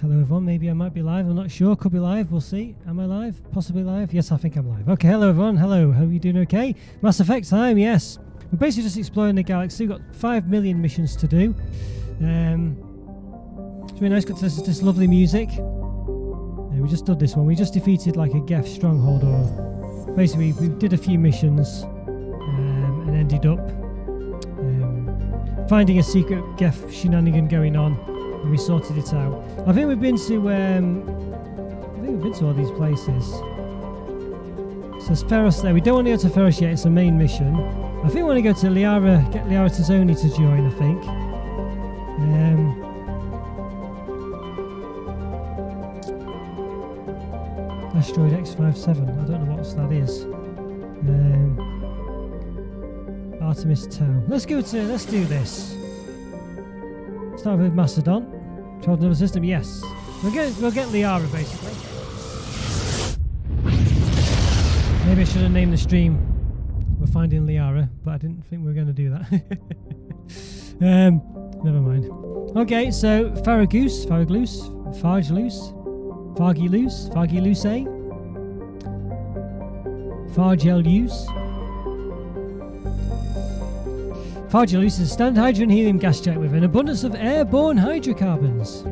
Hello everyone, maybe I might be live, I'm not sure, could be live, we'll see. Am I live? Possibly live? Yes, I think I'm live. Okay, hello everyone, hello, hope you're doing okay? Mass Effect time, yes. We're basically just exploring the galaxy, we've got 5 million missions to do. It's really nice, got to listen to this lovely music. We just did this one, we just defeated like a Geth stronghold, or basically we did a few missions and ended up finding a secret Geth shenanigan going on. And we sorted it out. I think we've been to all these places. So there's Ferros there. We don't want to go to Ferros yet, it's a main mission. I think we want to go to Liara, get Liara Tazzoni to join, I think. Asteroid X57, I don't know what that is. Artemis Tau. Let's do this. Start with Macedon. Travel another system, yes. We'll get Liara basically. Maybe I should have named the stream We're Finding Liara, but I didn't think we were going to do that. Never mind. Okay, so Farragoose, Fargiluce, Fargiluce is a standard hydrogen helium gas jet with an abundance of airborne hydrocarbons.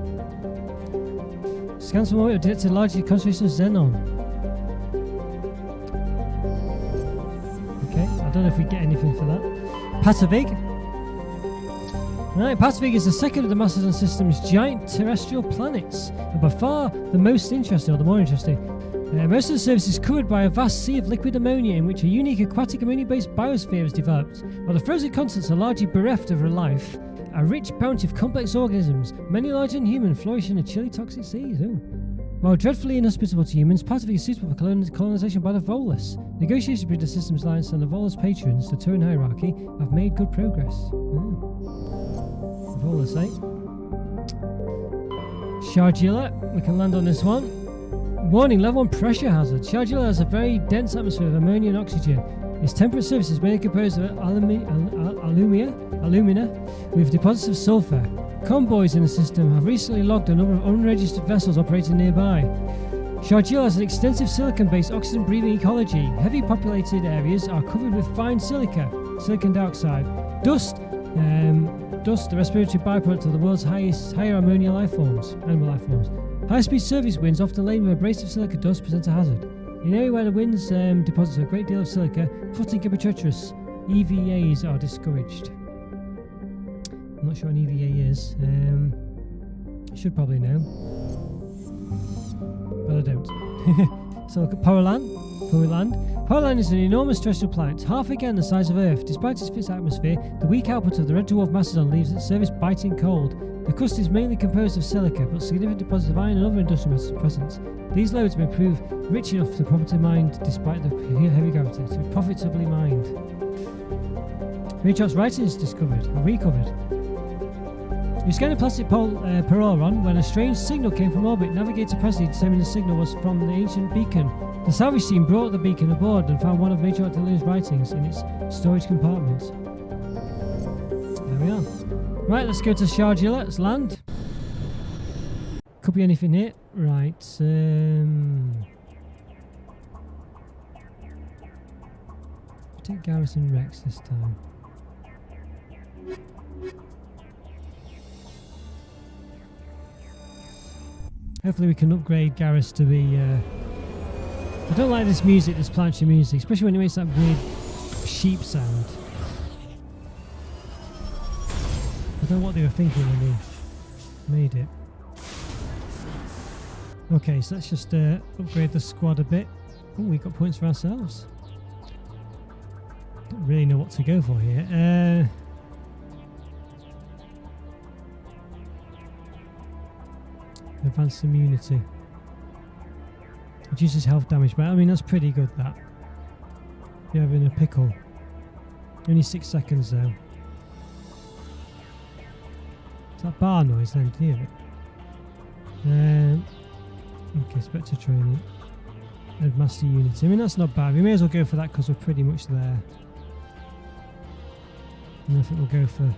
Scans from orbit detected largely concentration of xenon. Okay, I don't know if we get anything for that. Patavig. Right, Patavig is the second of the Macedon system's giant terrestrial planets, and by far the most interesting, or the more interesting. Most of the surface is covered by a vast sea of liquid ammonia in which a unique aquatic ammonia-based biosphere is developed. While the frozen continents are largely bereft of life, a rich bounty of complex organisms, many larger than human, flourish in a chilly toxic seas. Ooh. While dreadfully inhospitable to humans, Patavig is suitable for colonization by the Volus. Negotiations between the Systems Alliance and the Volus patrons, the Turan hierarchy, have made good progress. Volus, eh? Shargilla, we can land on this one. Warning, level 1 pressure hazard. Shargilla has a very dense atmosphere of ammonia and oxygen. Its temperate surface is mainly composed of alumina with deposits of sulfur. Convoys in the system have recently logged a number of unregistered vessels operating nearby. Shargilla has an extensive silicon-based oxygen-breathing ecology. Heavy populated areas are covered with fine silicon dioxide. Dust, the respiratory byproduct of the world's higher ammonia animal life forms. High-speed surface winds, often laden with abrasive silica dust, present a hazard. In an area where the winds deposit a great deal of silica, footing can be treacherous. EVAs are discouraged. I'm not sure what an EVA is. I should probably know, but I don't. So look at Powerland. Powerland is an enormous terrestrial planet, half again the size of Earth. Despite its atmosphere, the weak output of the red dwarf Macedon leaves its surface biting cold. The crust is mainly composed of silica, but significant deposits of iron and other industrial metals are present. These lodes may prove rich enough to properly mined despite the heavy gravity, to be profitably mined. Raychot's writing is discovered and recovered. We scanned a plastic peroron when a strange signal came from orbit. Navigator Presley determined the signal was from the ancient beacon. The salvage team brought the beacon aboard and found one of Major Deleuze's writings in its storage compartment. There we are. Right, let's go to Shargilla. Let's land. Could be anything here. Right. Take Garrison Rex this time. Hopefully we can upgrade Garrus to be... I don't like this music, this planetary music, especially when it makes that weird sheep sound. I don't know what they were thinking when they made it. Okay, so let's just upgrade the squad a bit. Oh, we got points for ourselves. Don't really know what to go for here. Advanced immunity. Reduces health damage, but I mean that's pretty good, that. You're having a pickle. Only 6 seconds though. Is that bar noise then? Do you hear it? Okay, Spectre training. And master unity. I mean that's not bad. We may as well go for that because we're pretty much there. And I think we'll go for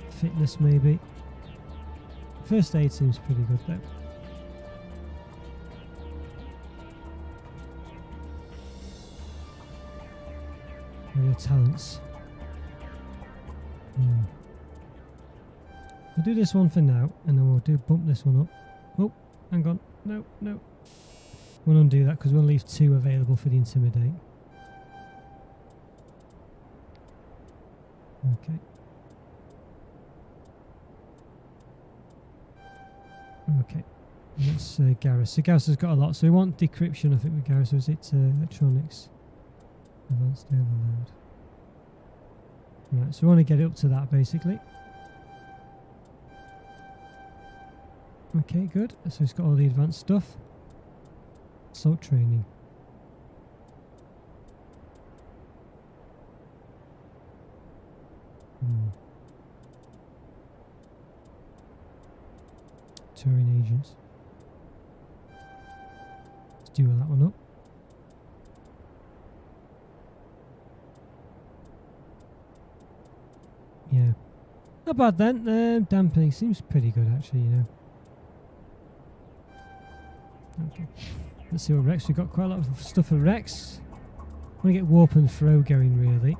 fitness maybe. First aid seems pretty good though. What are your talents? We'll do this one for now, and then we'll bump this one up. Oh, hang on. No. We'll undo that because we'll leave 2 available for the intimidate. Okay. Okay. That's Garrus. So Garrus has got a lot. So we want decryption, I think, with Garrus. Or is it electronics? Advanced overload. Right, so we want to get it up to that, basically. Okay, good. So it's got all the advanced stuff. Assault training. Turing agents. Let's do that one up. Yeah. Not bad then. Dampening seems pretty good actually, you know. Okay. Let's see what Rex. We've got quite a lot of stuff for Rex. I want to get warp and throw going really.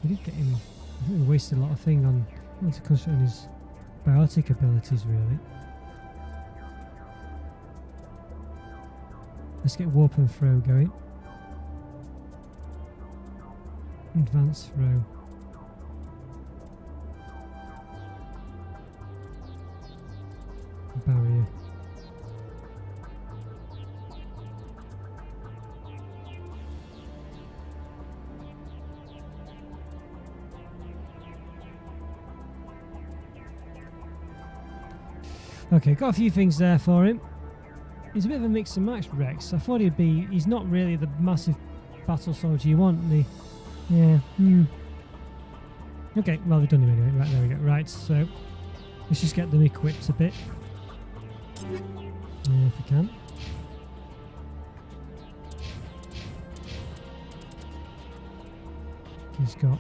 We did get him. I think we wasted a lot of thing on. I want to concentrate on his biotic abilities really. Let's get warp and throw going. Advanced throw. Barrier. Okay, got a few things there for him. He's a bit of a mix and match, Rex. I thought he's not really the massive battle soldier you want. Yeah. Okay, well we've done him anyway. Right, there we go. Right, so let's just get them equipped a bit. If we can. He's got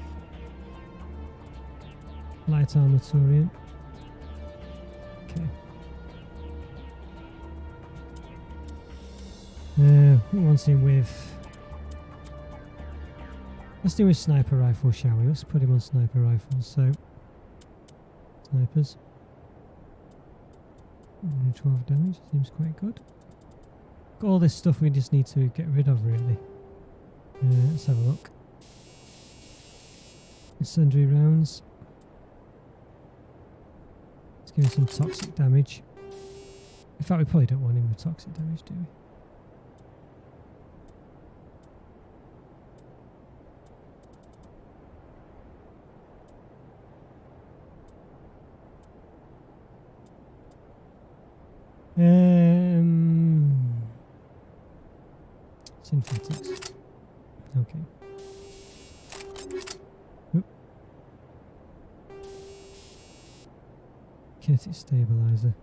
light armatorium. Okay. Who wants him with? Let's do a sniper rifle, shall we? Let's put him on sniper rifles. So, snipers. 12 damage, seems quite good. Got all this stuff we just need to get rid of, really. Let's have a look. Sundry rounds. Let's give him some toxic damage. In fact, we probably don't want him with toxic damage, do we? Synthetics. Okay. Oop. Kinetic stabilizer.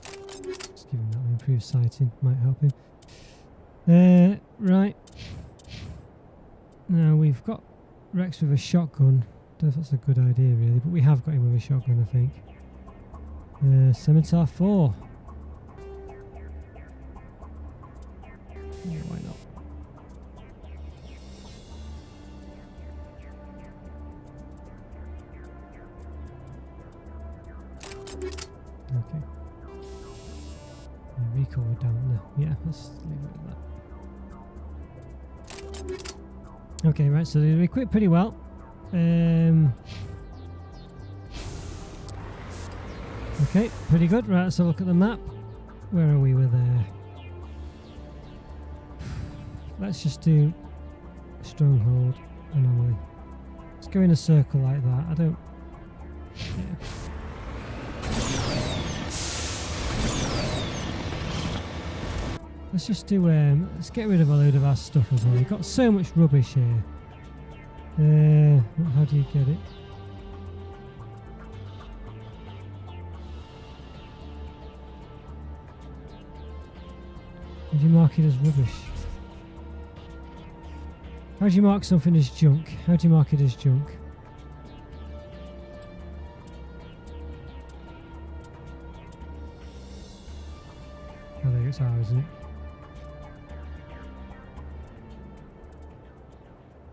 Just give him that one. Improved sighting might help him. Right. Now we've got Rex with a shotgun. Don't know if that's a good idea really, but we have got him with a shotgun, I think. Scimitar 4. Yeah, why not? Okay. Recoil down there. Yeah, let's leave it at that. Okay, right, so they're equipped pretty well. Okay, pretty good. Right, let's have a look at the map. Where are we? We're there. Let's just do stronghold anomaly. Let's go in a circle like that. I don't. Yeah. Let's just do. Let's get rid of a load of our stuff as well. We've got so much rubbish here. How do you get it? Did you mark it as rubbish? How do you mark something as junk? How do you mark it as junk? I think it's R, isn't it?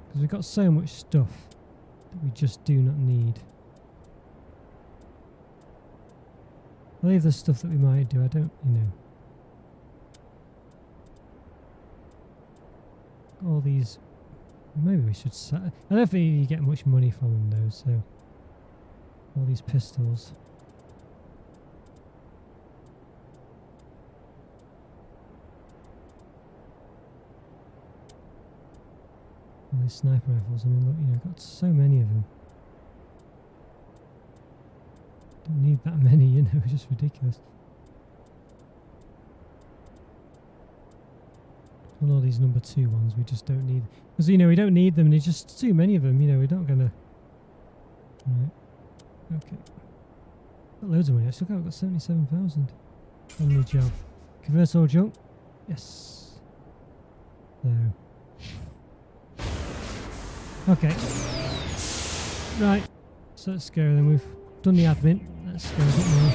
Because we've got so much stuff that we just do not need. I believe there's stuff that we might do, I don't, all these, maybe we should sell. I don't think you get much money from them though, so all these pistols. All these sniper rifles, I mean look, I've got so many of them. Don't need that many, it's just ridiculous. And all these number 2 ones we just don't need. Because, we don't need them, and there's just too many of them, we're not going to... Right. Okay. Got loads of money. Look, I've got 77,000 on the job. Convert all junk? Yes. So... Okay. Right. So let's go then. We've done the admin. Let's go a bit more.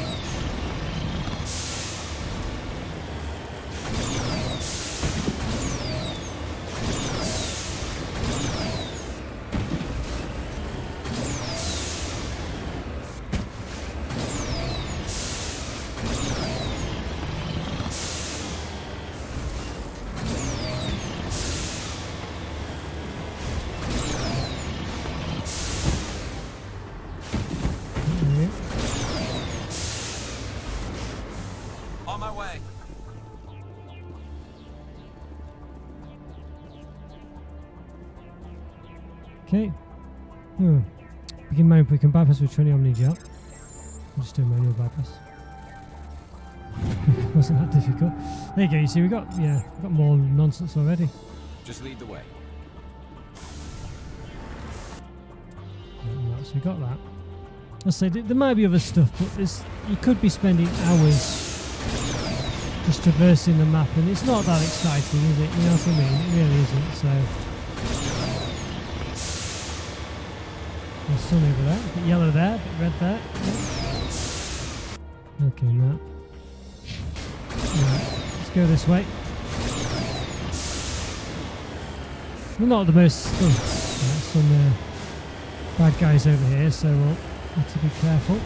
Okay. Begin manual. We can bypass with 20 omni gel. I'll just do a manual bypass. Wasn't that difficult. There you go. You see, we got more nonsense already. Just lead the way. So we got that. I'll say there might be other stuff, but you could be spending hours just traversing the map, and it's not that exciting, is it? You know what I mean? It really isn't. So. There's sun over there, a bit yellow there, a bit red there. Yeah. Okay, Matt. Right, let's go this way. We're not the most... some bad guys over here, so we'll have to be careful.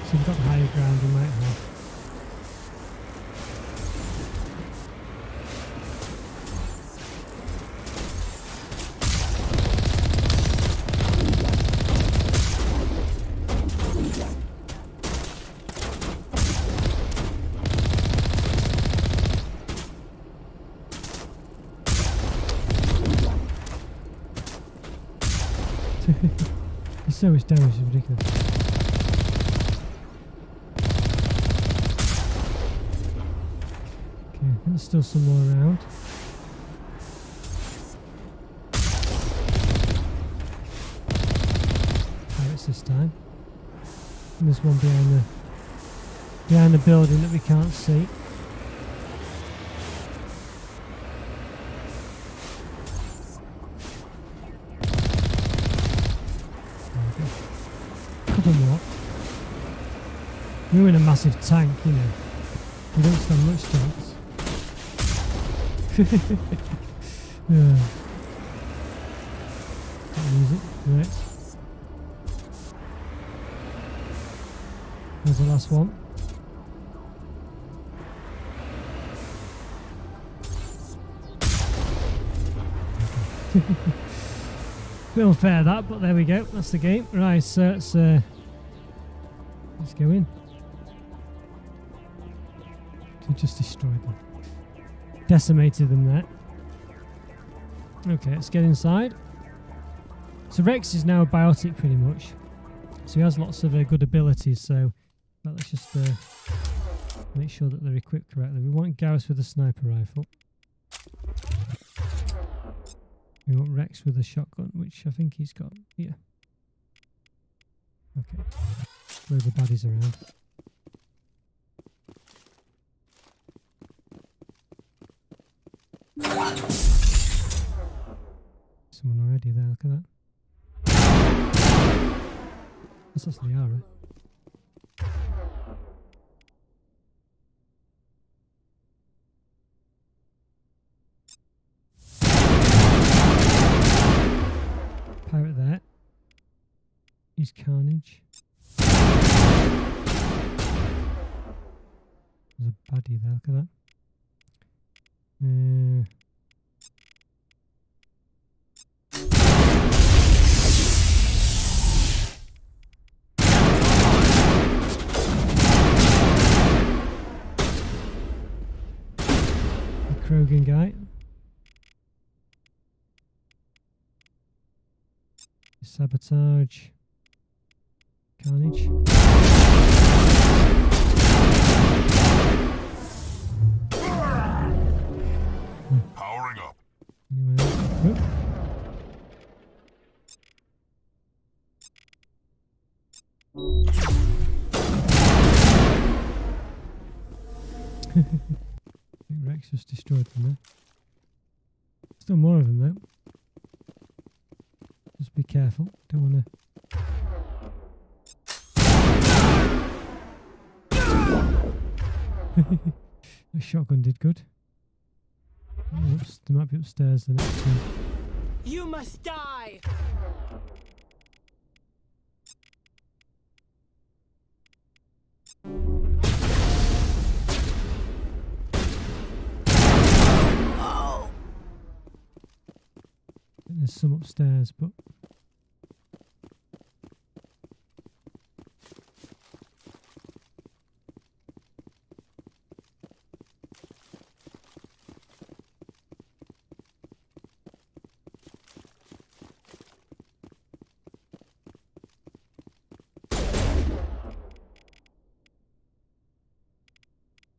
So we've got higher ground we might have. There's so much damage, it's ridiculous. Okay, I think there's still some more around. Pirates this time. And there's one behind the building that we can't see. More. We're in a massive tank, we don't stand much chance. Yeah. Use it. Right. There's the last one. Bit unfair that, but there we go. That's the game. Right, so let's go in. We just destroyed them. Decimated them there. Okay, let's get inside. So Rex is now a biotic pretty much. So he has lots of good abilities, so let's just make sure that they're equipped correctly. We want Garrus with a sniper rifle. We want Rex with a shotgun, which I think he's got. Yeah. Okay. Throw the baddies around. Someone already there, look at that. That's actually Ara. Pirate there. Use Carnage. There's a baddie there, look at that. The Krogan guy. Sabotage. Carnage. Powering up. Anyone else? Nope. I think Rex just destroyed them there. Still more of them though. Just be careful. Don't want to. The shotgun did good. Oops, they might be upstairs the next one. You must die! I think there's some upstairs, but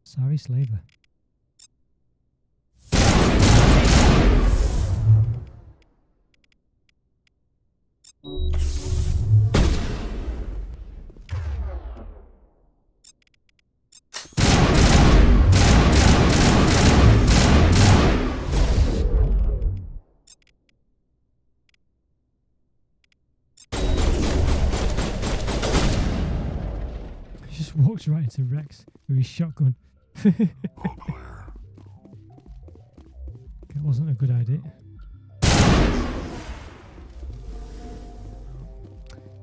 sorry, slaver. Just walks right into Rex with his shotgun. All clear. That wasn't a good idea.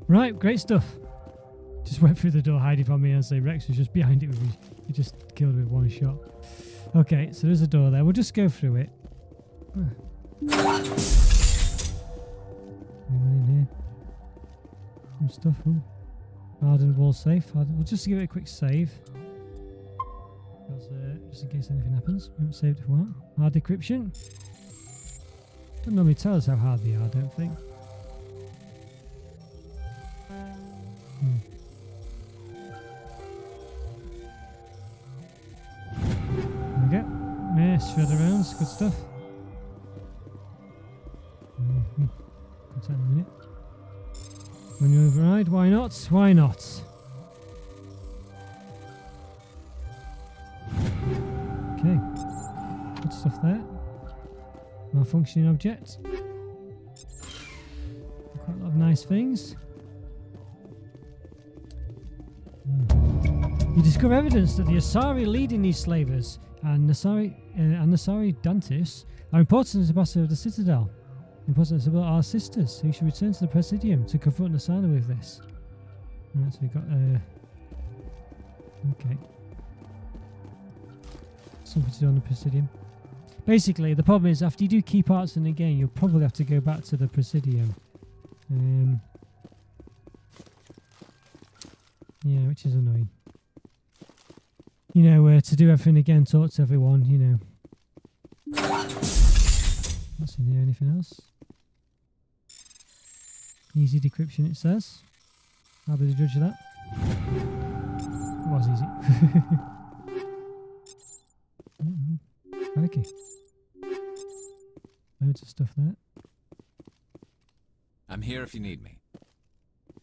Right, great stuff. Just went through the door hiding from me and say Rex was just behind it with me. He just killed with one shot. Okay, so there's a door there. We'll just go through it. Anyone in here? Some stuff. Ooh. Hardened wall safe. We'll just give it a quick save. Because, just in case anything happens. We haven't saved it for a while. Hard decryption. Don't normally tell us how hard they are, I don't think. There we go. Yeah, shred around. Good stuff. Contact in a minute. When you override, why not? Why not? Okay. Good stuff there. Malfunctioning object. Quite a lot of nice things. You discover evidence that the Asari leading these slavers and Nasari Dantis are important as ambassador of the Citadel. Important as our sisters, who should return to the Presidium to confront Nasana with this. Right, so we've got okay. Something to do on the Presidium. Basically, the problem is after you do key parts in the game, you'll probably have to go back to the Presidium. Yeah, which is annoying. You know, to do everything again, talk to everyone, you know. What's in here? Anything else? Easy decryption, it says. I'll be the judge of that. It was easy. Okay. Loads of stuff there. I'm here if you need me.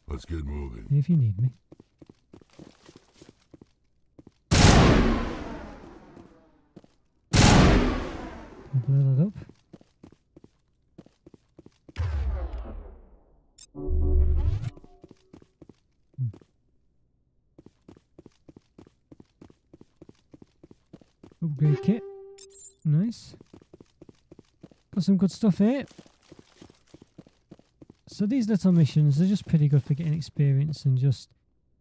Let's get moving. If you need me. Blur that up. Upgrade kit. Nice. Got some good stuff here. So these little missions are just pretty good for getting experience and just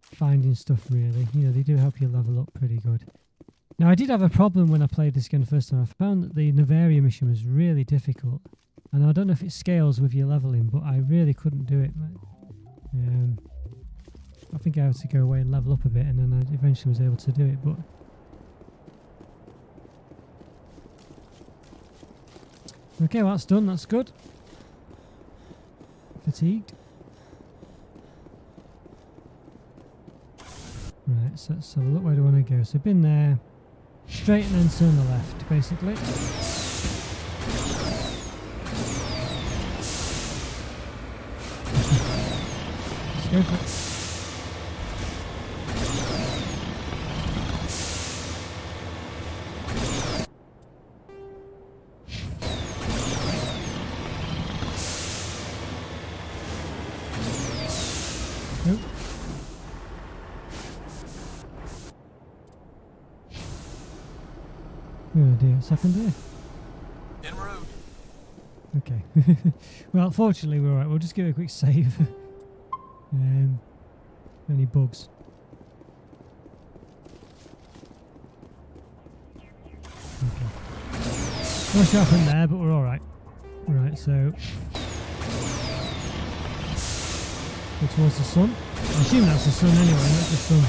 finding stuff, really. You know, they do help you level up pretty good. Now, I did have a problem when I played this again the first time. I found that the Novaria mission was really difficult. And I don't know if it scales with your leveling, but I really couldn't do it. I think I had to go away and level up a bit, and then I eventually was able to do it. But okay, well, that's done. That's good. Fatigued. Right, so let's have a look. Where do I want to go? So I've been there, straight and then turn the left, basically. Let's go for it. Nope. Oh dear, what's happened there? En route. Okay. Well, fortunately we're alright. We'll just give it a quick save. Any bugs? Okay. Not sure what happened there, but we're alright. Right, so go towards the sun. I assume that's the sun anyway, not the sun.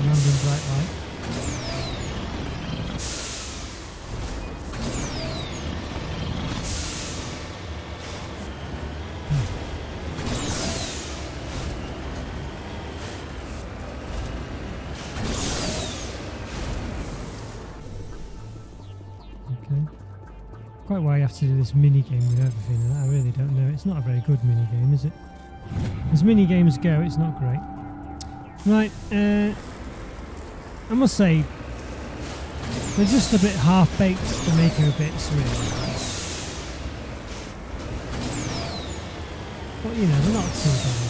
Random bright light. Quite why you have to do this mini game with everything. I really don't know. It's not a very good mini game, is it? As mini games go, it's not great. Right, I must say they're just a bit half-baked, the Mako bits, really. But you know, they're not too bad.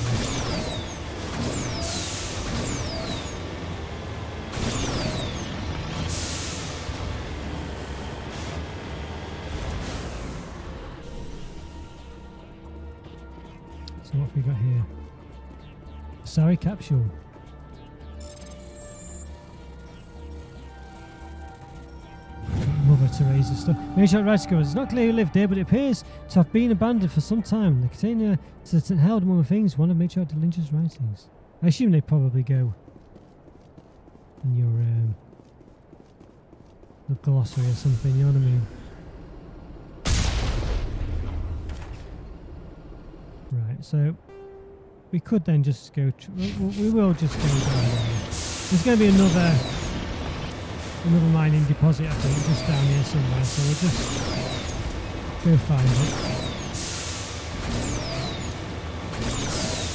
So what have we got here? Sorry, capsule. Mother Teresa stuff. Moonshot Rice goes, it's not clear who lived here, but it appears to have been abandoned for some time. The container held, among the things, one of Major Lynch's writings. I assume they probably go in your the glossary or something, you know what I mean? Right, so we could then just go. We will just go down there. There's going to be another mining deposit, I think, just down here somewhere. So we'll just go find it.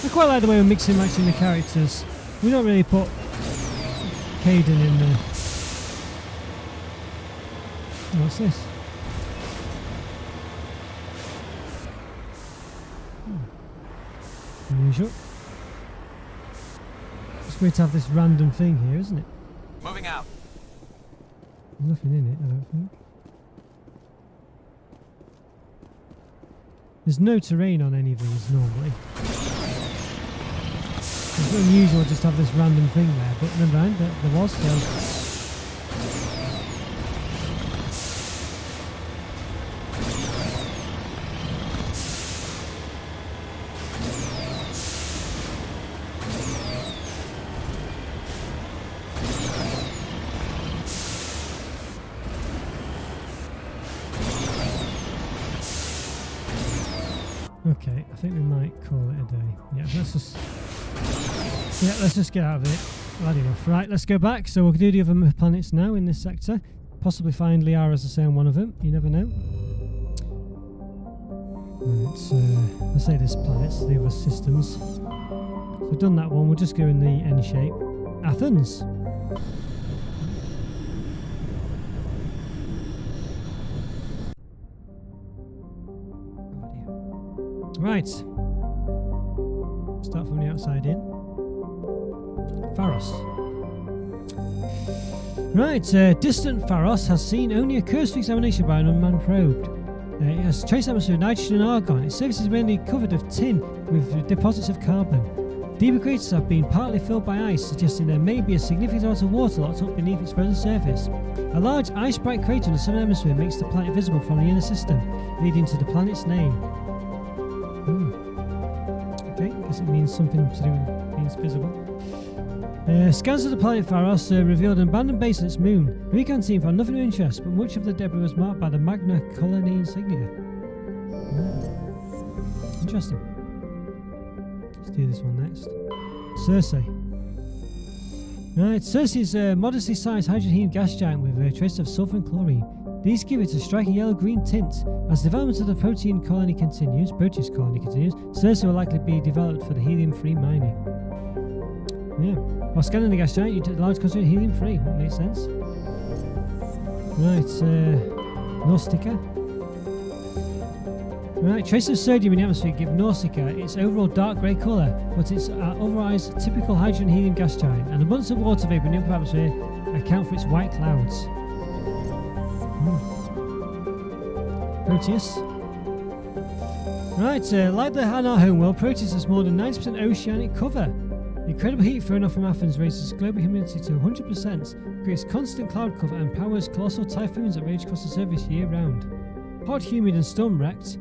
I quite like the way we're mixing and matching the characters. We don't really put Caden in the. What's this? Unusual. It's great to have this random thing here, isn't it? Moving out. There's nothing in it, I don't think. There's no terrain on any of these normally. It's unusual just to have this random thing there, but never mind, there was still. Okay, I think we might call it a day. Yeah, let's just get out of it. Bad enough. Right, let's go back. So we'll do the other planets now in this sector. Possibly find Liara, as I say, on one of them. You never know. Right, so let's say this planets, the other systems. So we've done that one. We'll just go in the N shape. Athens. Right. Start from the outside in. Pharos. Right, distant Pharos has seen only a cursory examination by an unmanned probe. It has trace atmosphere of nitrogen and argon. Its surface is mainly covered of tin with deposits of carbon. Deeper craters have been partly filled by ice, suggesting there may be a significant amount of water locked up beneath its frozen surface. A large ice-bright crater in the southern hemisphere makes the planet visible from the inner system, leading to the planet's name. Okay, guess it means something to do with being visible. Scans of the planet Pharos revealed an abandoned base on its moon. The recon team found nothing of interest, but much of the debris was marked by the Magna colony insignia. Interesting. Let's do this one next. Circe. Right, Circe is a modestly sized hydrogen gas giant with traces of sulfur and chlorine. These give it a striking yellow-green tint. As development of the Proteus colony continues, Circe will likely be developed for the helium-free mining. Yeah. While scanning the gas giant, you get large concentration helium-free. That makes sense. Right, Nausicaa. Right, traces of sodium in the atmosphere give Nausicaa its overall dark grey colour, but its otherwise typical hydrogen helium gas giant and abundance of water vapour in the upper atmosphere account for its white clouds. Proteus. Right, like the our homeworld, Proteus has more than 90% oceanic cover. The incredible heat thrown off from Athens raises global humidity to 100%, creates constant cloud cover and powers colossal typhoons that rage across the surface year-round. Hot, humid and storm-wrecked,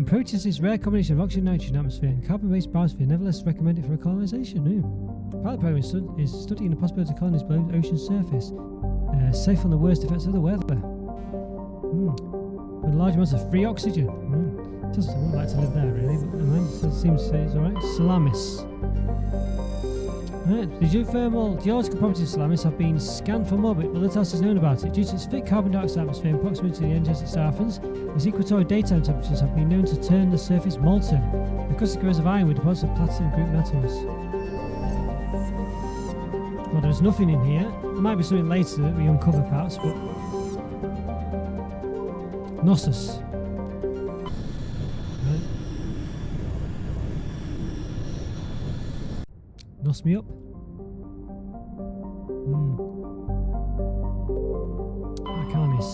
Proteus' rare combination of oxygen, nitrogen atmosphere and carbon-based biosphere nevertheless recommended for colonisation. Pilot program is studying the possibility of colonies below the ocean surface, safe from the worst effects of the weather. With large amounts of free oxygen. I wouldn't like to live there really, but it seems it's alright. Salamis. Right. The geological properties of Salamis have been scanned from orbit, but little else is known about it. Due to its thick carbon dioxide atmosphere and proximity to the energetic star Athens, its equatorial daytime temperatures have been known to turn the surface molten. The crust is of iron with deposits of platinum group metals. Well, there's nothing in here. There might be something later that we uncover perhaps, but... Knossos. Right. Nos me up. Arcanis.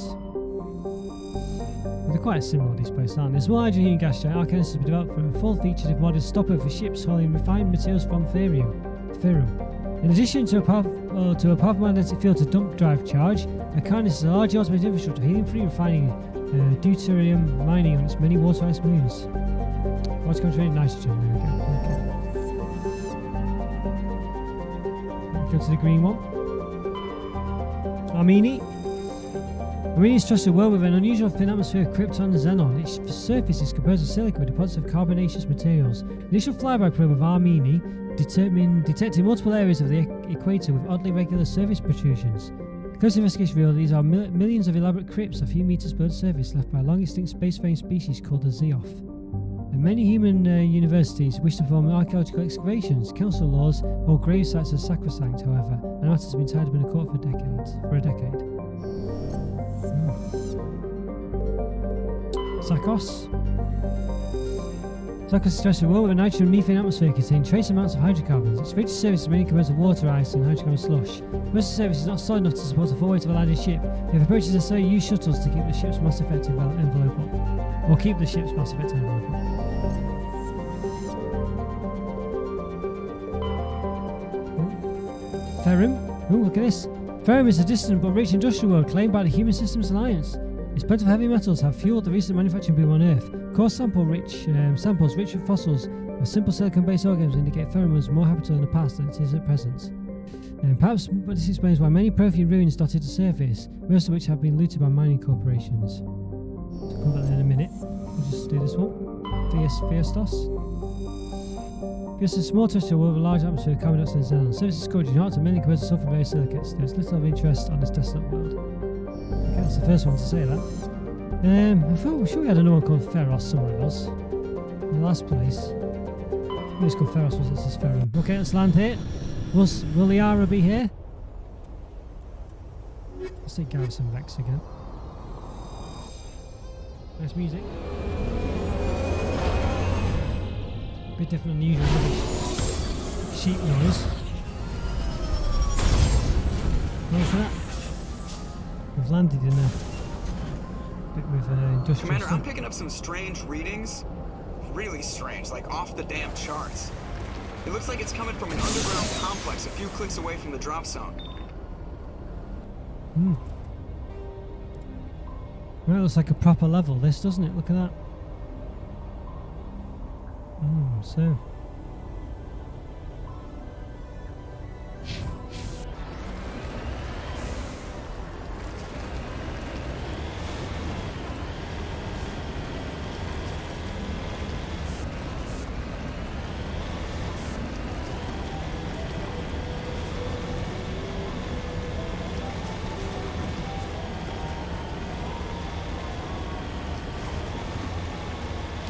They're quite similar, these places, aren't they? This small hydrogen gas giant, Arcanis has been developed for a full featured modern stopper for ships hauling refined materials from Ferrum. In addition to a powerful magnetic field to dump drive charge, Arcanis is a large automated infrastructure for helium-free refining deuterium mining on its many water ice moons. What's concentrated nitrogen? There we go. Okay. Go to the green one. Armeni. Armeni is trusted world with an unusual thin atmosphere of krypton and xenon. Its surface is composed of silica with deposits of carbonaceous materials. The initial flyby probe of Armeni detected multiple areas of the equator with oddly regular surface protrusions. Close investigation revealed these are millions of elaborate crypts a few meters below the surface left by a long-extinct spacefaring species called the Zeoth. Many human universities wish to perform archaeological excavations. Council laws hold grave sites as sacrosanct, however, and the matter has been tied up in a court for a decade. Sakos. Sakos is stressed with a world with a nitrogen and methane atmosphere containing trace amounts of hydrocarbons. Its rigid surface is mainly composed of water, ice, and hydrocarbon slush. Most of the surface is not solid enough to support the full weight of a landed ship. If approaches necessary, use shuttles to keep the ship's mass effective envelope up. Or keep the ship's mass effective envelope up. Ferrum. Ooh, look at this. Ferrum is a distant but rich industrial world claimed by the Human Systems Alliance. Its plentiful heavy metals have fueled the recent manufacturing boom on Earth. Core samples rich with fossils of simple silicon-based organisms indicate Ferrum was more habitable in the past than it is at present. Perhaps this explains why many Prothean ruins dotted the surface, most of which have been looted by mining corporations. I'll come back there in a minute. We'll just do this one. Fiestos. Fiestos is a small terrestrial world with a large atmosphere of carbon dioxide and xenon. Surface is covered in hot and mainly composed of sulfur-based silicates. There is little of interest on this desolate world. Okay, that's the first one to say that. I'm sure we had another one called Pharos somewhere else. In the last place. Maybe it's called Pharos, was it? This is Ferrum. Okay, let's land here. Will Liara be here? Let's take Garrison Rex again. Nice music. bit different than usual sheep noise. What's that? We've landed in a bit with industrial Commander, stuff. I'm picking up some strange readings. Really strange, like off the damn charts. It looks like it's coming from an underground complex a few clicks away from the drop zone. Well, it looks like a proper level, this, doesn't it? Look at that. So.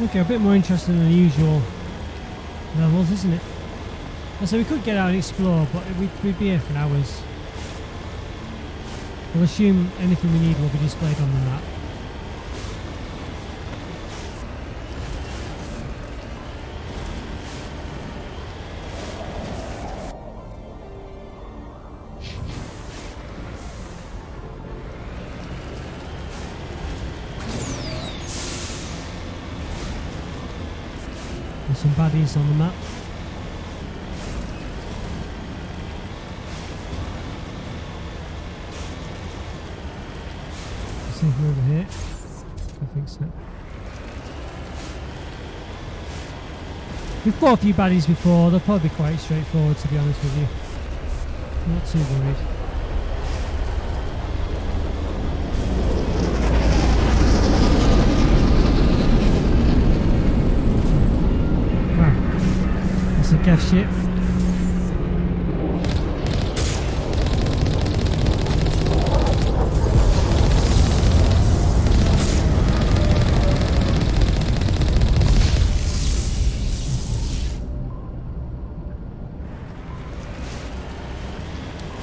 Okay, a bit more interesting than the usual levels, isn't it? And so we could get out and explore, but we'd be here for hours. We'll assume anything we need will be displayed on the map. There's some baddies on the map. See if we're over here. I think so. We've fought a few baddies before. They'll probably be quite straightforward, to be honest with you. I'm not too worried. It's a Geth ship.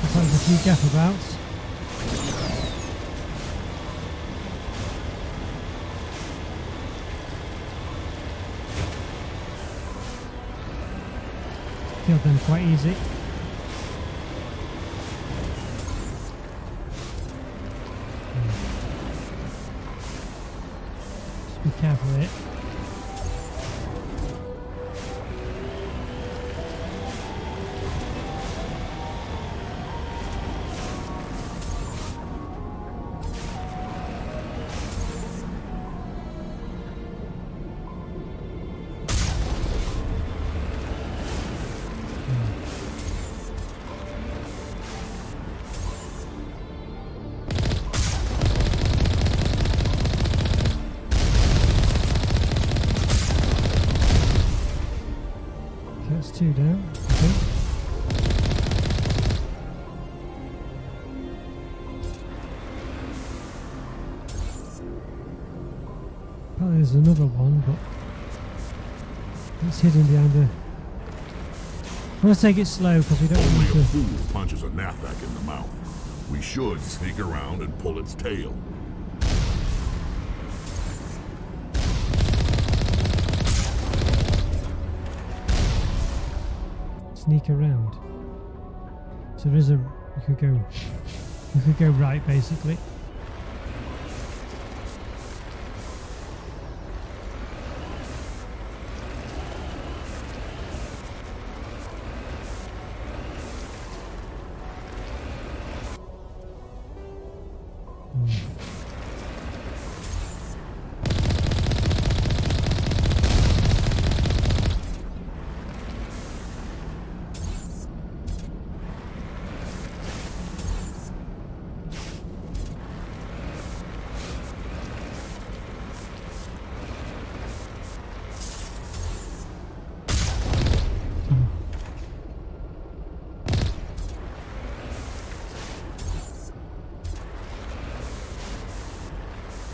Looks like there's a few Geth about. Killed them quite easy. Just be careful with it. That's two down. Okay. Apparently there's another one, but it's hidden behind a... I'm going to take it slow because we don't Only want a to... fool punches a knapsack in the mouth. We should sneak around and pull its tail. Sneak around. So there is a... You could go right, basically.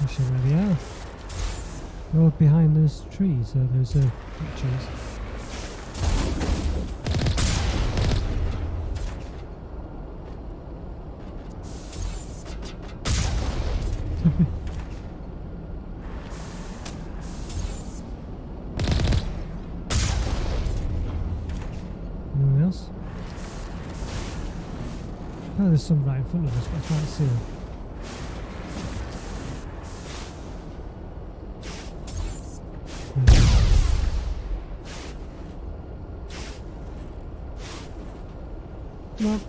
Not sure where they are. Oh, behind those trees, those trees. Oh, there's some right in front of us, but I can't see them. No.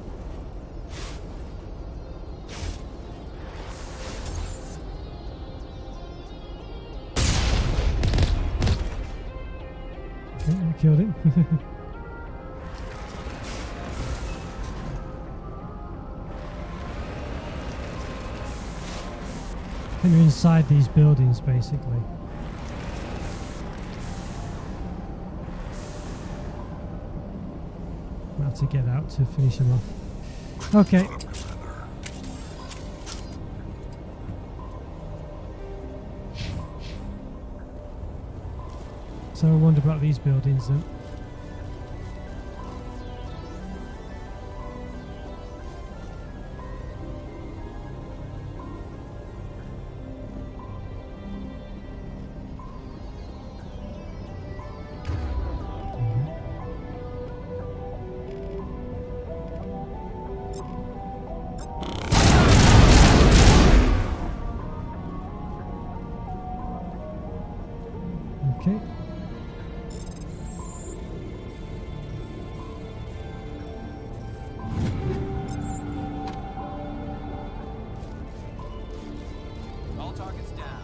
Okay, I killed him. And you're inside these buildings, basically. I'll have to get out to finish him off. Okay. So I wonder about these buildings then. Okay. All targets down.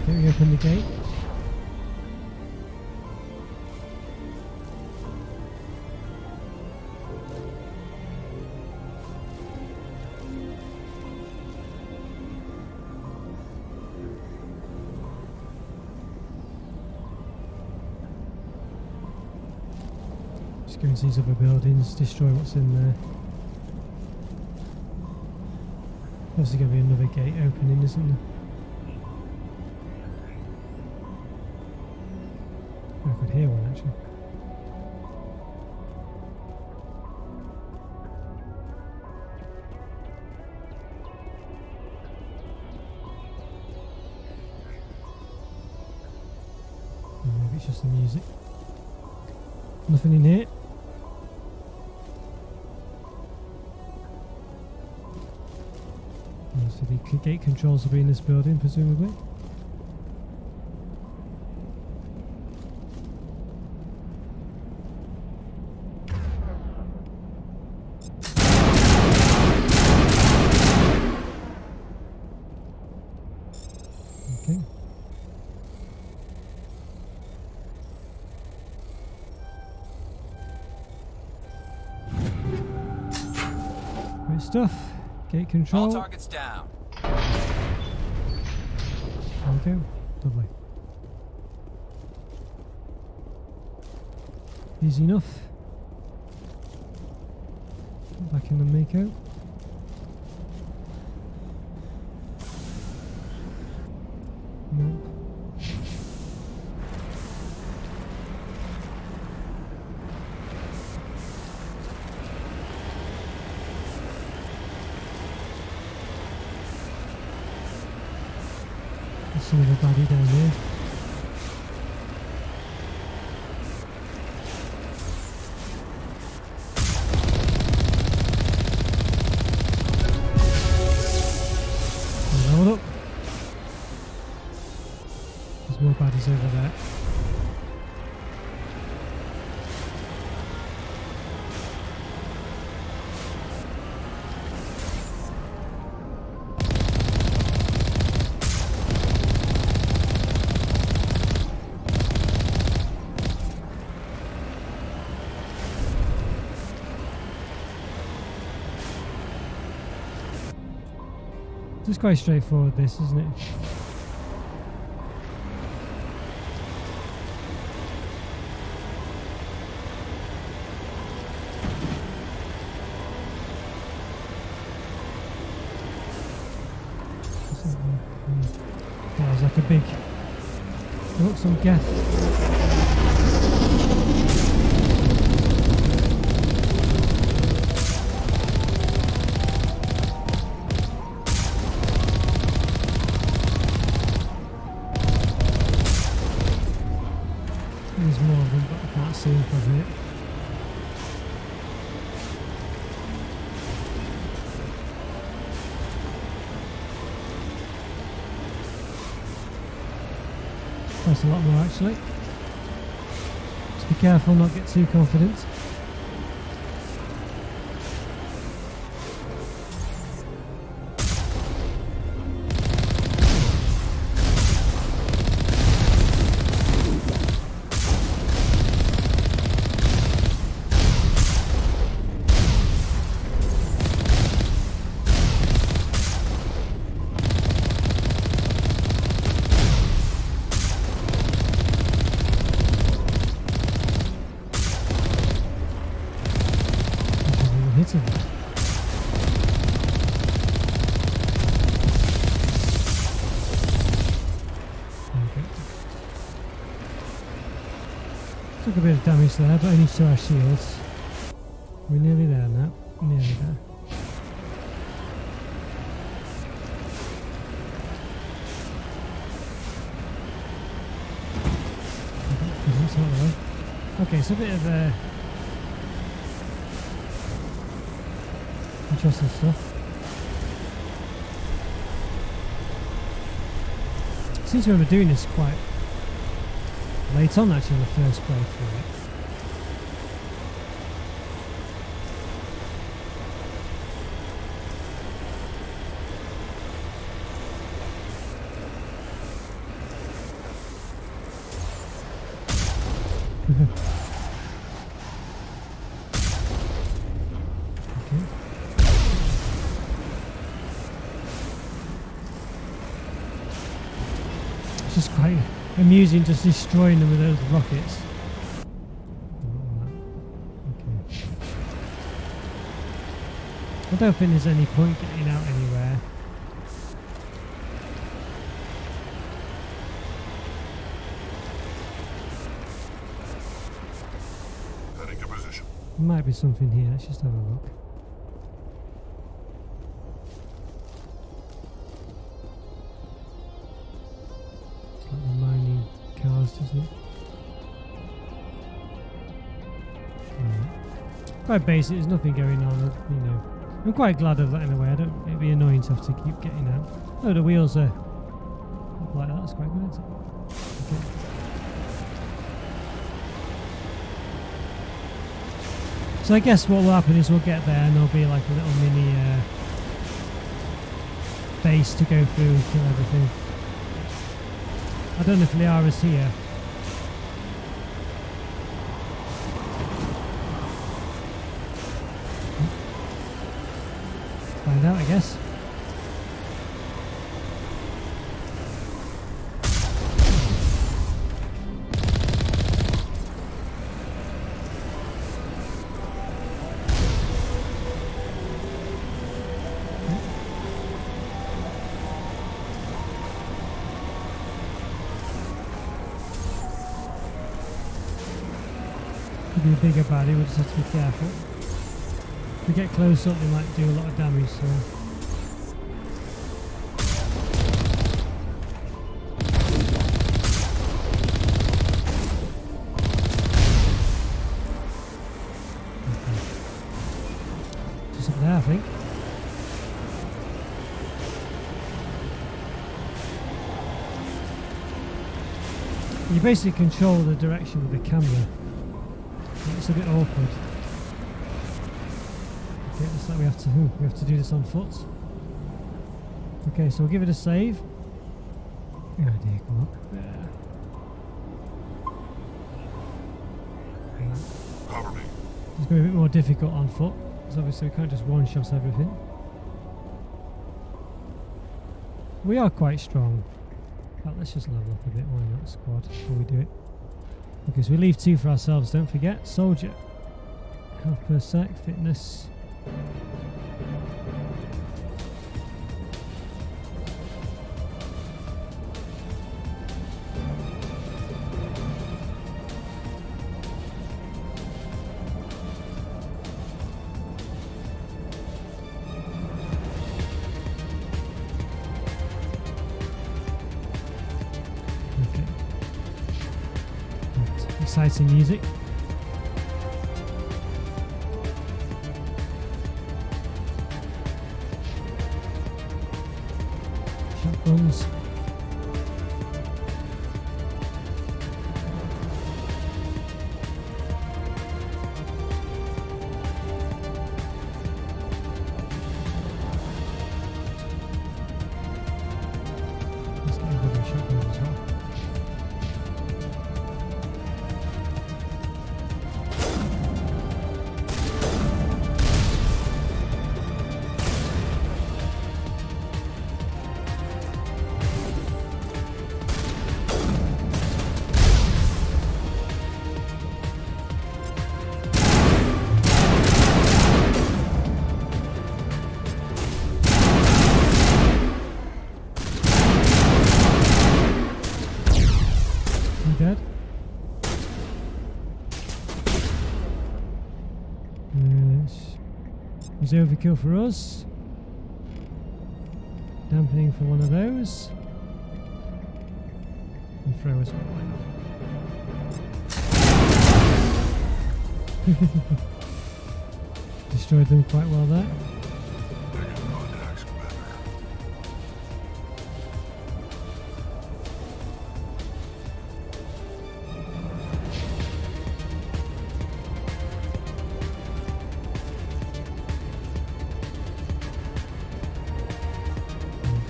Okay, we open the gate. Just go into these other buildings, destroy what's in there. Obviously going to be another gate opening, isn't there? Oh, I could hear one actually. Or maybe it's just the music. Nothing in here. So the gate controls will be in this building, presumably. Okay. Great stuff. Gate control. All targets down. Okay, lovely. Easy enough. Back in the Mako. Nope. There's some other baddie down there. Hold up. There's more baddies over there. It's quite straightforward, this, isn't it? That was like a big... Look, some Geth. There's more of them, but I can't see them from here. That's a lot more actually. Just be careful, not get too confident. Hitting it. Okay. Took a bit of damage there, but only to our shields. We're nearly there now. Nearly there. Okay, so a bit of interesting stuff. Seems to remember doing this quite late on actually on the first playthrough. It's just quite amusing just destroying them with those rockets. Okay. I don't think there's any point getting out anywhere. Heading to position. There might be something here, let's just have a look. Isn't it? Quite basic, there's nothing going on, you know. I'm quite glad of that in a way. It'd be annoying to have to keep getting out. Oh, the wheels are up like that, that's quite good, isn't it? Okay. So I guess what will happen is we'll get there and there'll be like a little mini base to go through and kill everything. I don't know if Liara's here. Find out, I guess. Could be a bigger baddie, we'll just have to be careful. If we get close up, they might do a lot of damage, so. Okay. Just up there, I think. You basically control the direction with the camera. It's a bit awkward. Okay, looks like we have to do this on foot. Okay, so we'll give it a save. Oh dear, come up. Cover me. It's going to be a bit more difficult on foot, because obviously we can't just one-shot everything. We are quite strong. Right, let's just level up a bit, why not, squad, before we do it. Okay, so we leave 2 for ourselves, don't forget. Soldier. Health per sec, fitness. Exciting music. Shotguns. is overkill for us. Dampening for one of those. And throw as well. Destroyed them quite well there.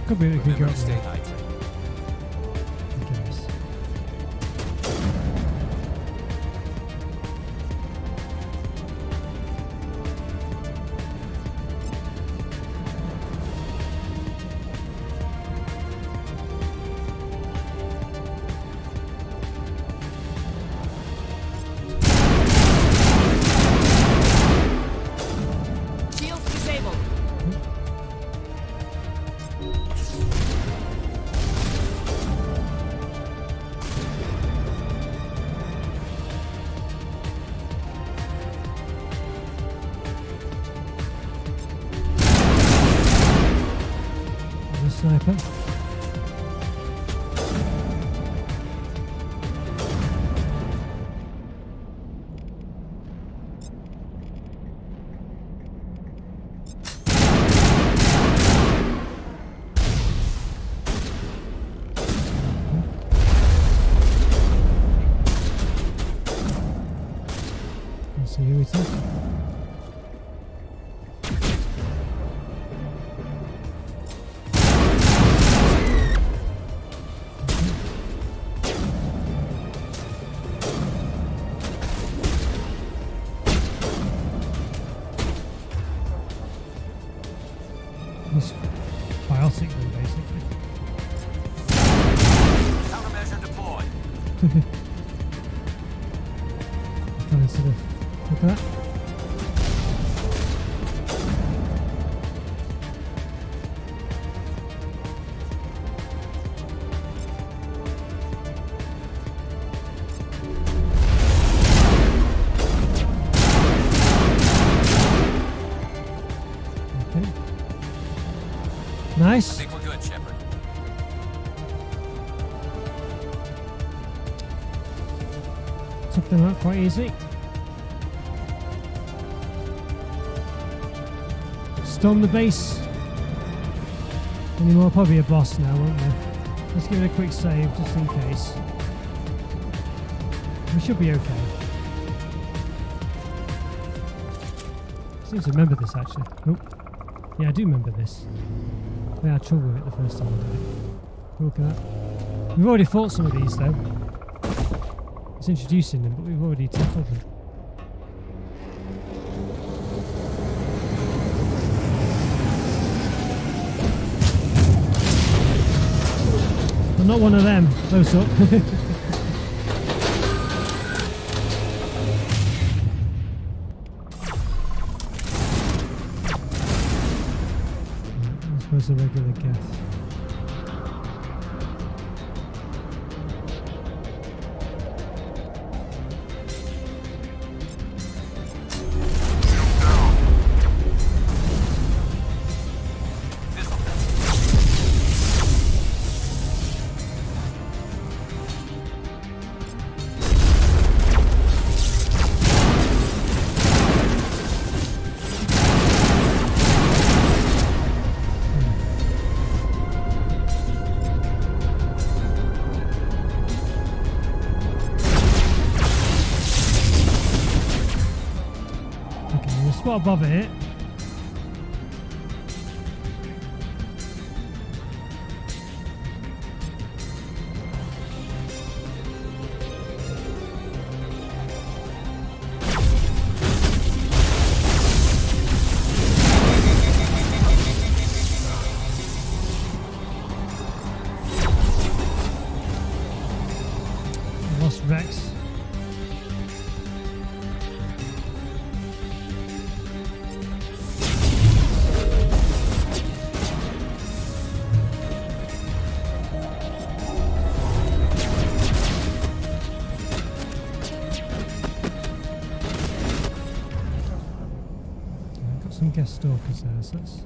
Could be that we could go Remember up to stay there. hydrated. I guess. Shields disabled. There's a sniper. Let's see who it is. This biotic them basically. Countermeasure deployed. Kind of sort of like that. Okay. I Nice. think we're good, Shepard. Took them out quite easy. Storm the base. Any more? Probably a boss now, won't there? Let's give it a quick save just in case. We should be okay. I seem to remember this actually. Oh, yeah, I do remember this. I had trouble with it the first time I did it. Look at that. We've already fought some of these though. It's introducing them, but we've already tackled them. But not one of them. Close up. I suppose a regular Geth. Spot above it. I lost Rex. Geth stalkers there, so let's...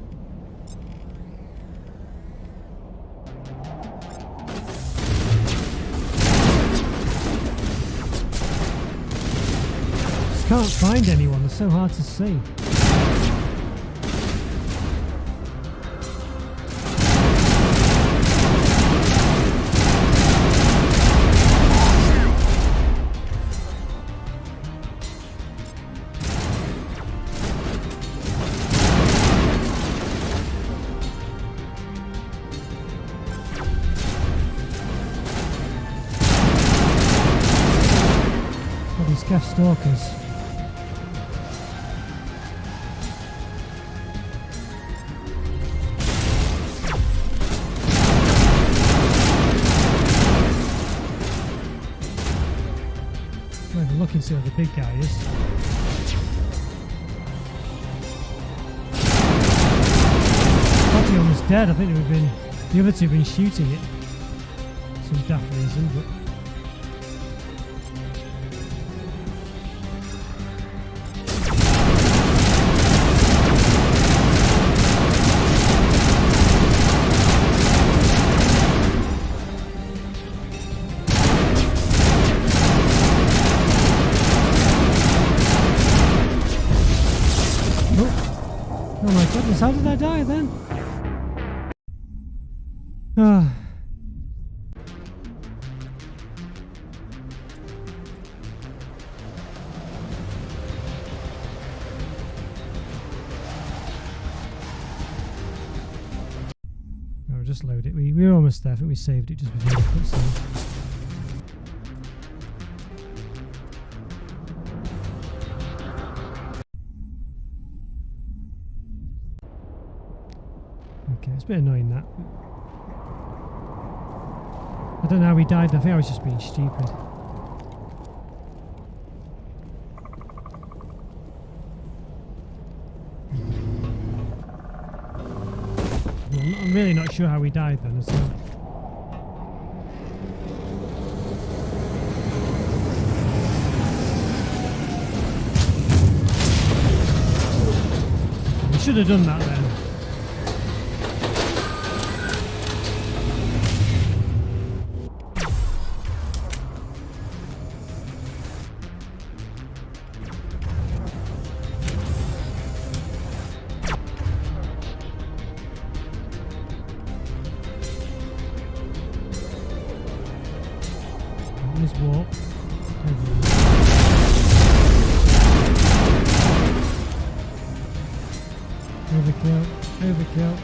Just can't find anyone, they're so hard to see. These Geth stalkers. I'll have a look and see what the big guy is. Monty almost dead. I think it would have been the other two have been shooting it. Some daft reason, but. Oh my goodness, how did I die then? Ah. I'll just load it. We were almost there. I think we saved it just before the cutscene. Okay, it's a bit annoying that. I don't know how we died. I think I was just being stupid. I'm really not sure how we died then as well. We should have done that then. Let's walk. Overkill, overkill.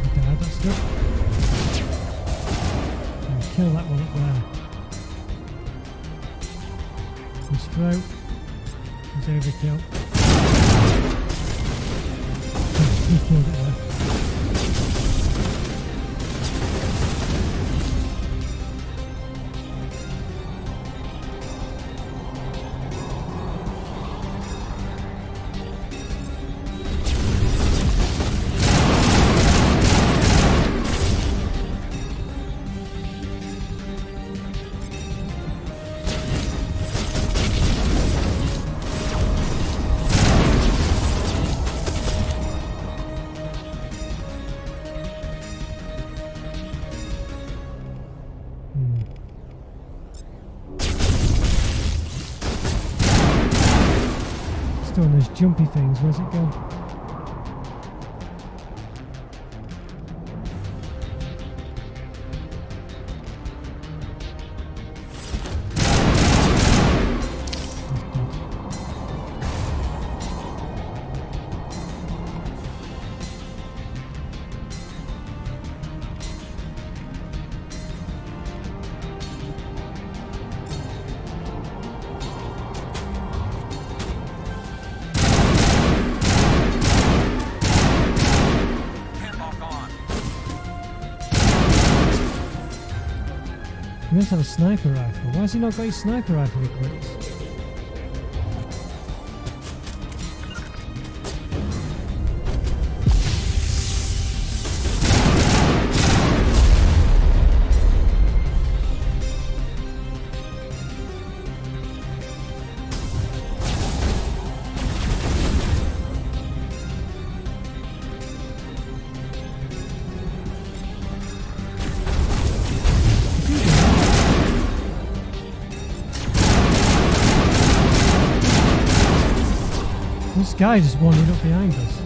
Okay, that's good. Kill that one up there. His throat. His overkill. He killed it there. Still on those jumpy things, where's it go? He must have a sniper rifle. Why has he not got his sniper rifle equipped? guy just wandered up behind us.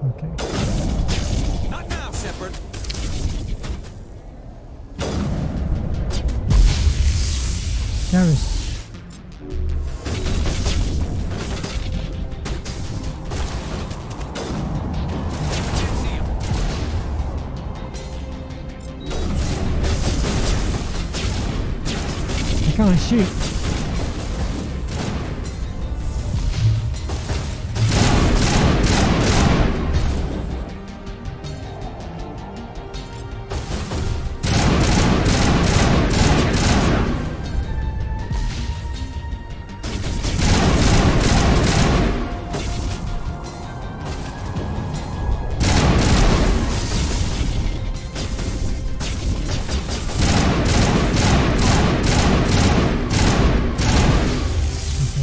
Okay. Not now, Shepard. Garrus. See him. I can't shoot.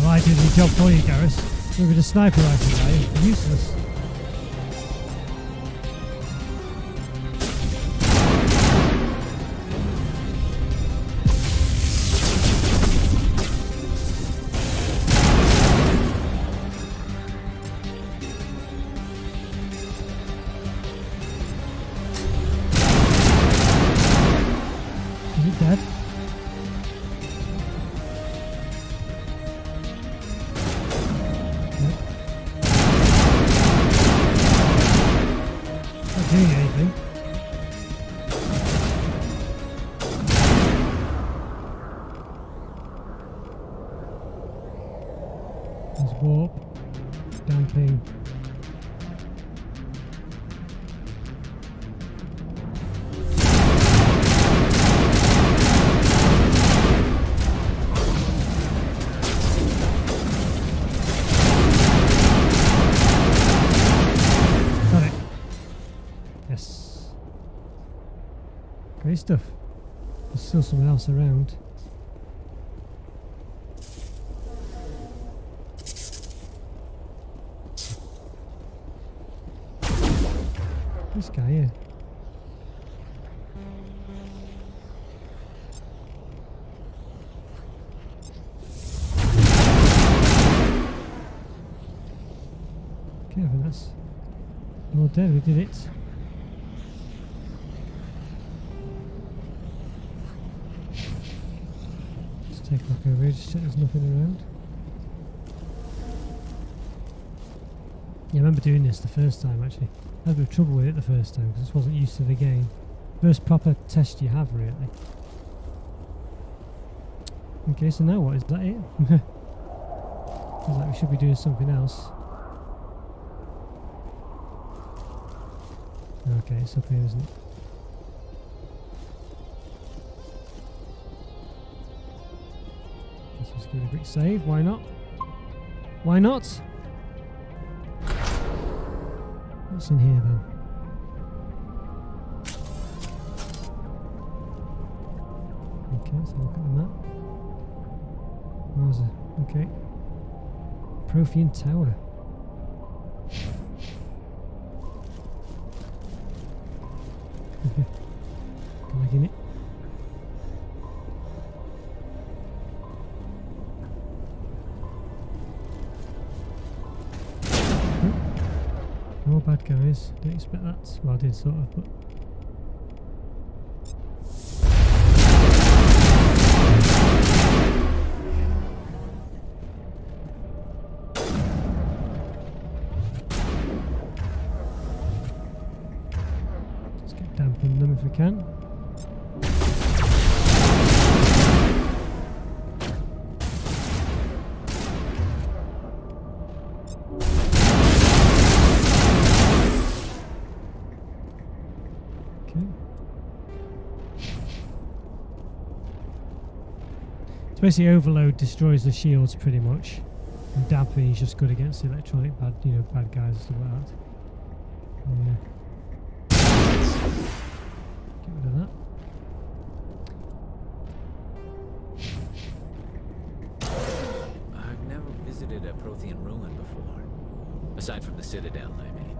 I did the job for you, Garrus. Look at the sniper rifle guy. Useless. Is it dead? Not doing anything. There's warp. Damping. Got it. Yes. Great stuff. There's still someone else around. This guy here. Okay, I think that's all dead. We did it. Let's take a look over here, just check there's nothing around. Yeah, I remember doing this the first time actually. I had a bit of trouble with it the first time because I just wasn't used to the game. First proper test you have, really. Okay, so now what? Is that it? Feels like we should be doing something else. Okay, it's up here, isn't it? Let's just give it a quick save. Why not? Why not? What's in here then? Okay, let's have a look at the map. Where's it? Okay. Prothean Tower. Lagging it. More bad guys. Didn't expect that. Well, I did sort of, but. Let's get dampen them if we can. Basically, overload destroys the shields pretty much, and damping is just good against the electronic bad guys and stuff like that. Yeah. Get rid of that. I've never visited a Prothean ruin before. Aside from the Citadel, I mean.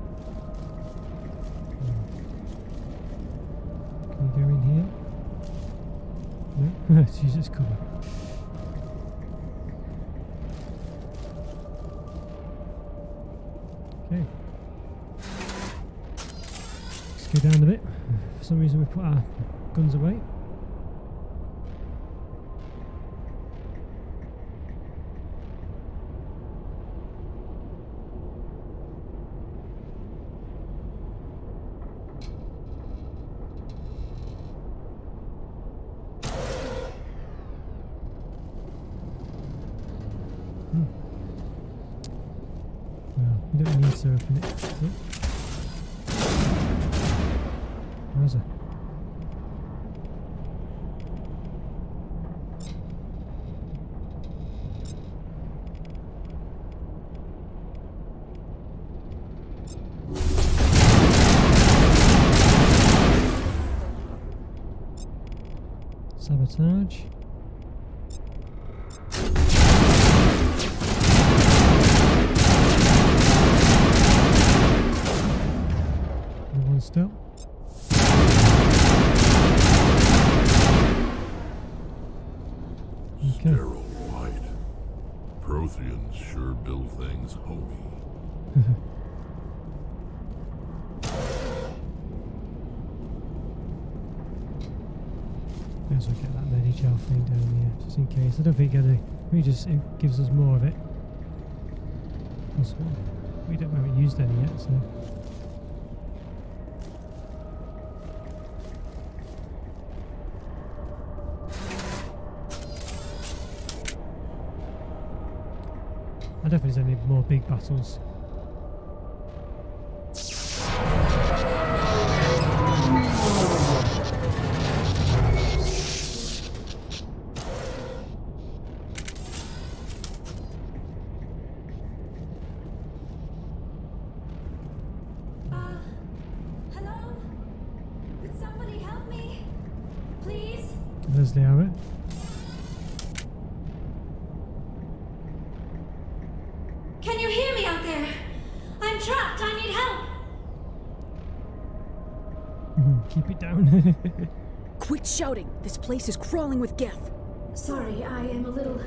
Jesus, cover. Okay. Let's go down a bit. For some reason we put our guns away. Well, you don't need to open it. Oh. Where's it? Sabotage. One still. Okay. Sterile light. Protheans sure build things homey. May as well get that medi-gel thing down here, just in case. I don't think it gives us more of it. Possible. We haven't used any yet, so. I definitely need more big battles. Hello? Could somebody help me? Please? There's the arrow. Can you hear me out there? I'm trapped. I need help. Keep it down. Quit shouting! This place is crawling with Geth. Sorry, I am a little...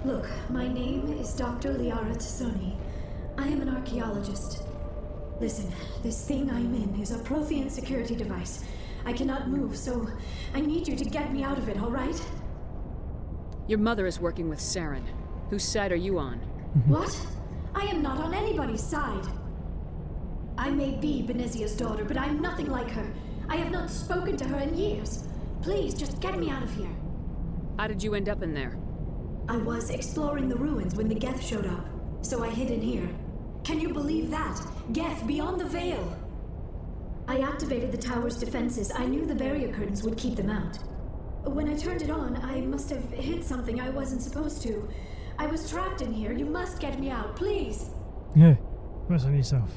Look, my name is Dr. Liara Tassoni. I am an archaeologist. Listen, this thing I'm in is a Prothean security device. I cannot move, so I need you to get me out of it, all right? Your mother is working with Saren. Whose side are you on? What? I am not on anybody's side. I may be Benezia's daughter, but I'm nothing like her. I have not spoken to her in years. Please, just get me out of here. How did you end up in there? I was exploring the ruins when the Geth showed up, so I hid in here. Can you believe that? Geth beyond the veil! I activated the tower's defenses. I knew the barrier curtains would keep them out. When I turned it on, I must have hit something I wasn't supposed to. I was trapped in here. You must get me out, please! Yeah, rest on yourself.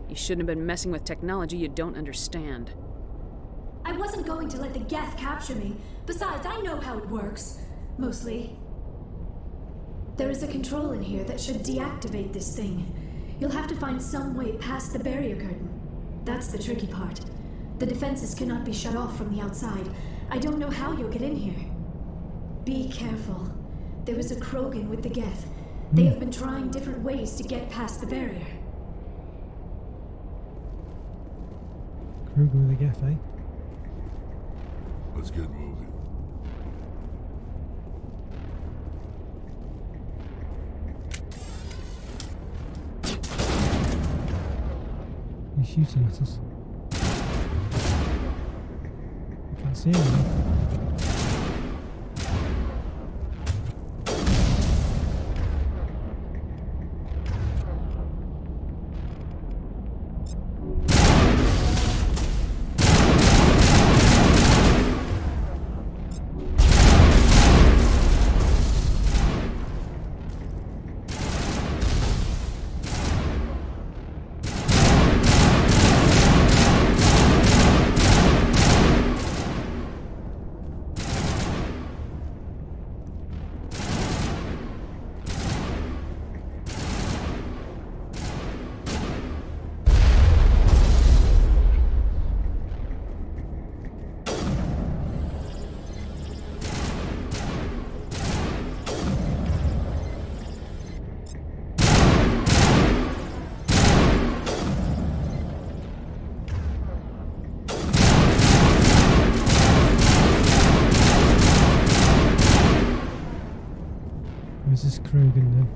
You shouldn't have been messing with technology you don't understand. I wasn't going to let the Geth capture me. Besides, I know how it works. Mostly. There is a control in here that should deactivate this thing. You'll have to find some way past the barrier curtain. That's the tricky part. The defenses cannot be shut off from the outside. I don't know how you'll get in here. Be careful. There is a Krogan with the Geth. They have been trying different ways to get past the barrier. Krogan with the Geth, eh? Let's get moving. He's shooting at us. I can't see him. Krogan then.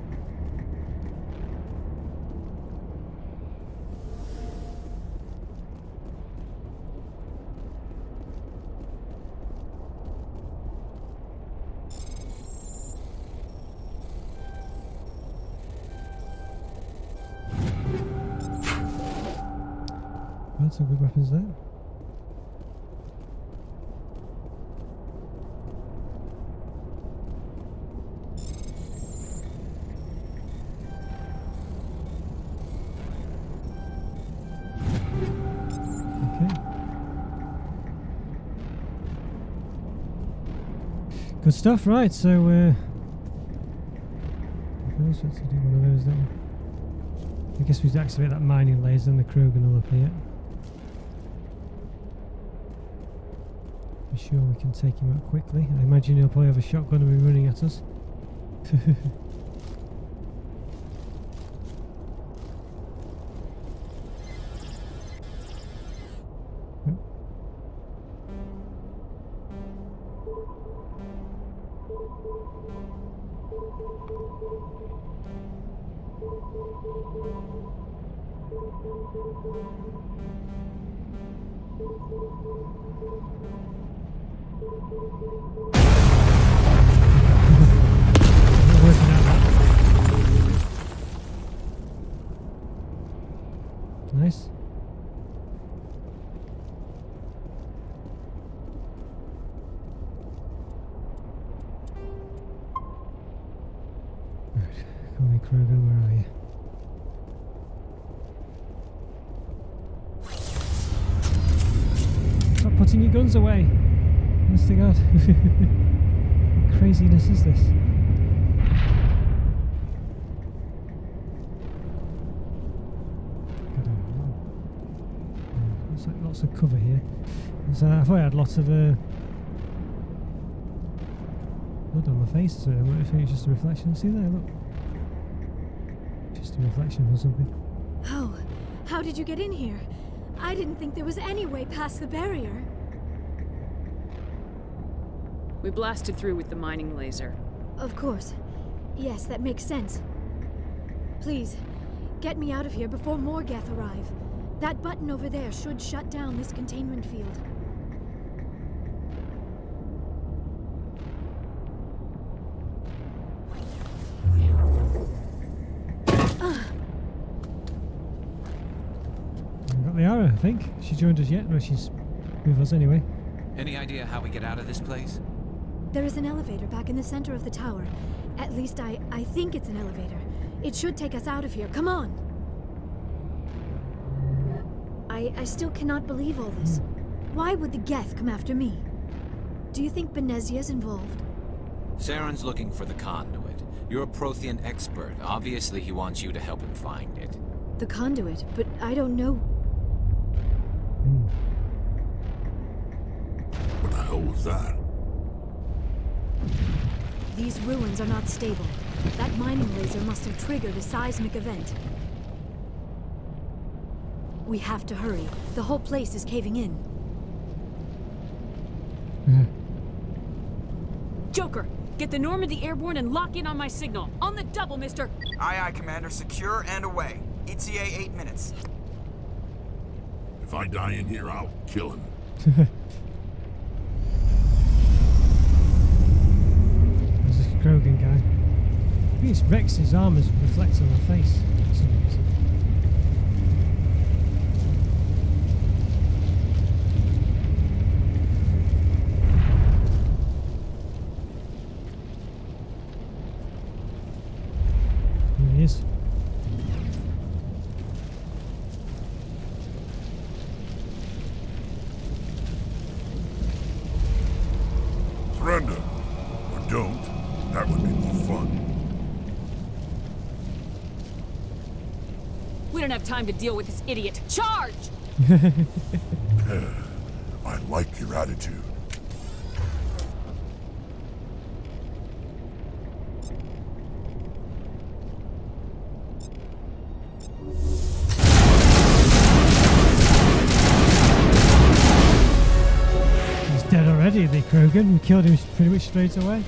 Well, some good weapons there. Good stuff, right, so I also have to do one of those, don't we? I guess we activate that mining laser and the Krogan will appear. Be sure we can take him out quickly. I imagine he'll probably have a shotgun and be running at us. Nice. Right, call me Krogan, where are you? Stop putting your guns away! Honest to God. What craziness is this? Lots of cover here. So I thought I had lots of blood on my face, so I wonder if it's just a reflection. See there, look. Just a reflection or something. Oh, how did you get in here? I didn't think there was any way past the barrier. We blasted through with the mining laser. Of course. Yes, that makes sense. Please, get me out of here before more Geth arrive. That button over there should shut down this containment field. We've got the arrow, I think. She joined us yet? No, she's with us anyway. Any idea how we get out of this place? There is an elevator back in the center of the tower. At least I think it's an elevator. It should take us out of here. Come on! I still cannot believe all this. Why would the Geth come after me? Do you think Benezia's involved? Saren's looking for the conduit. You're a Prothean expert. Obviously, he wants you to help him find it. The conduit, but I don't know. What the hell was that? These ruins are not stable. That mining laser must have triggered a seismic event. We have to hurry. The whole place is caving in. Joker, get the Normandy airborne and lock in on my signal. On the double, mister! Aye, aye, Commander. Secure and away. ETA 8 minutes. If I die in here, I'll kill him. There's this Krogan guy. I think it's Rex's armor's reflects on her face. For some reason. Here he is. Surrender. Or don't. That would be more fun. We don't have time to deal with this idiot. Charge! I like your attitude. He's dead already, the Krogan. We killed him pretty much straight away.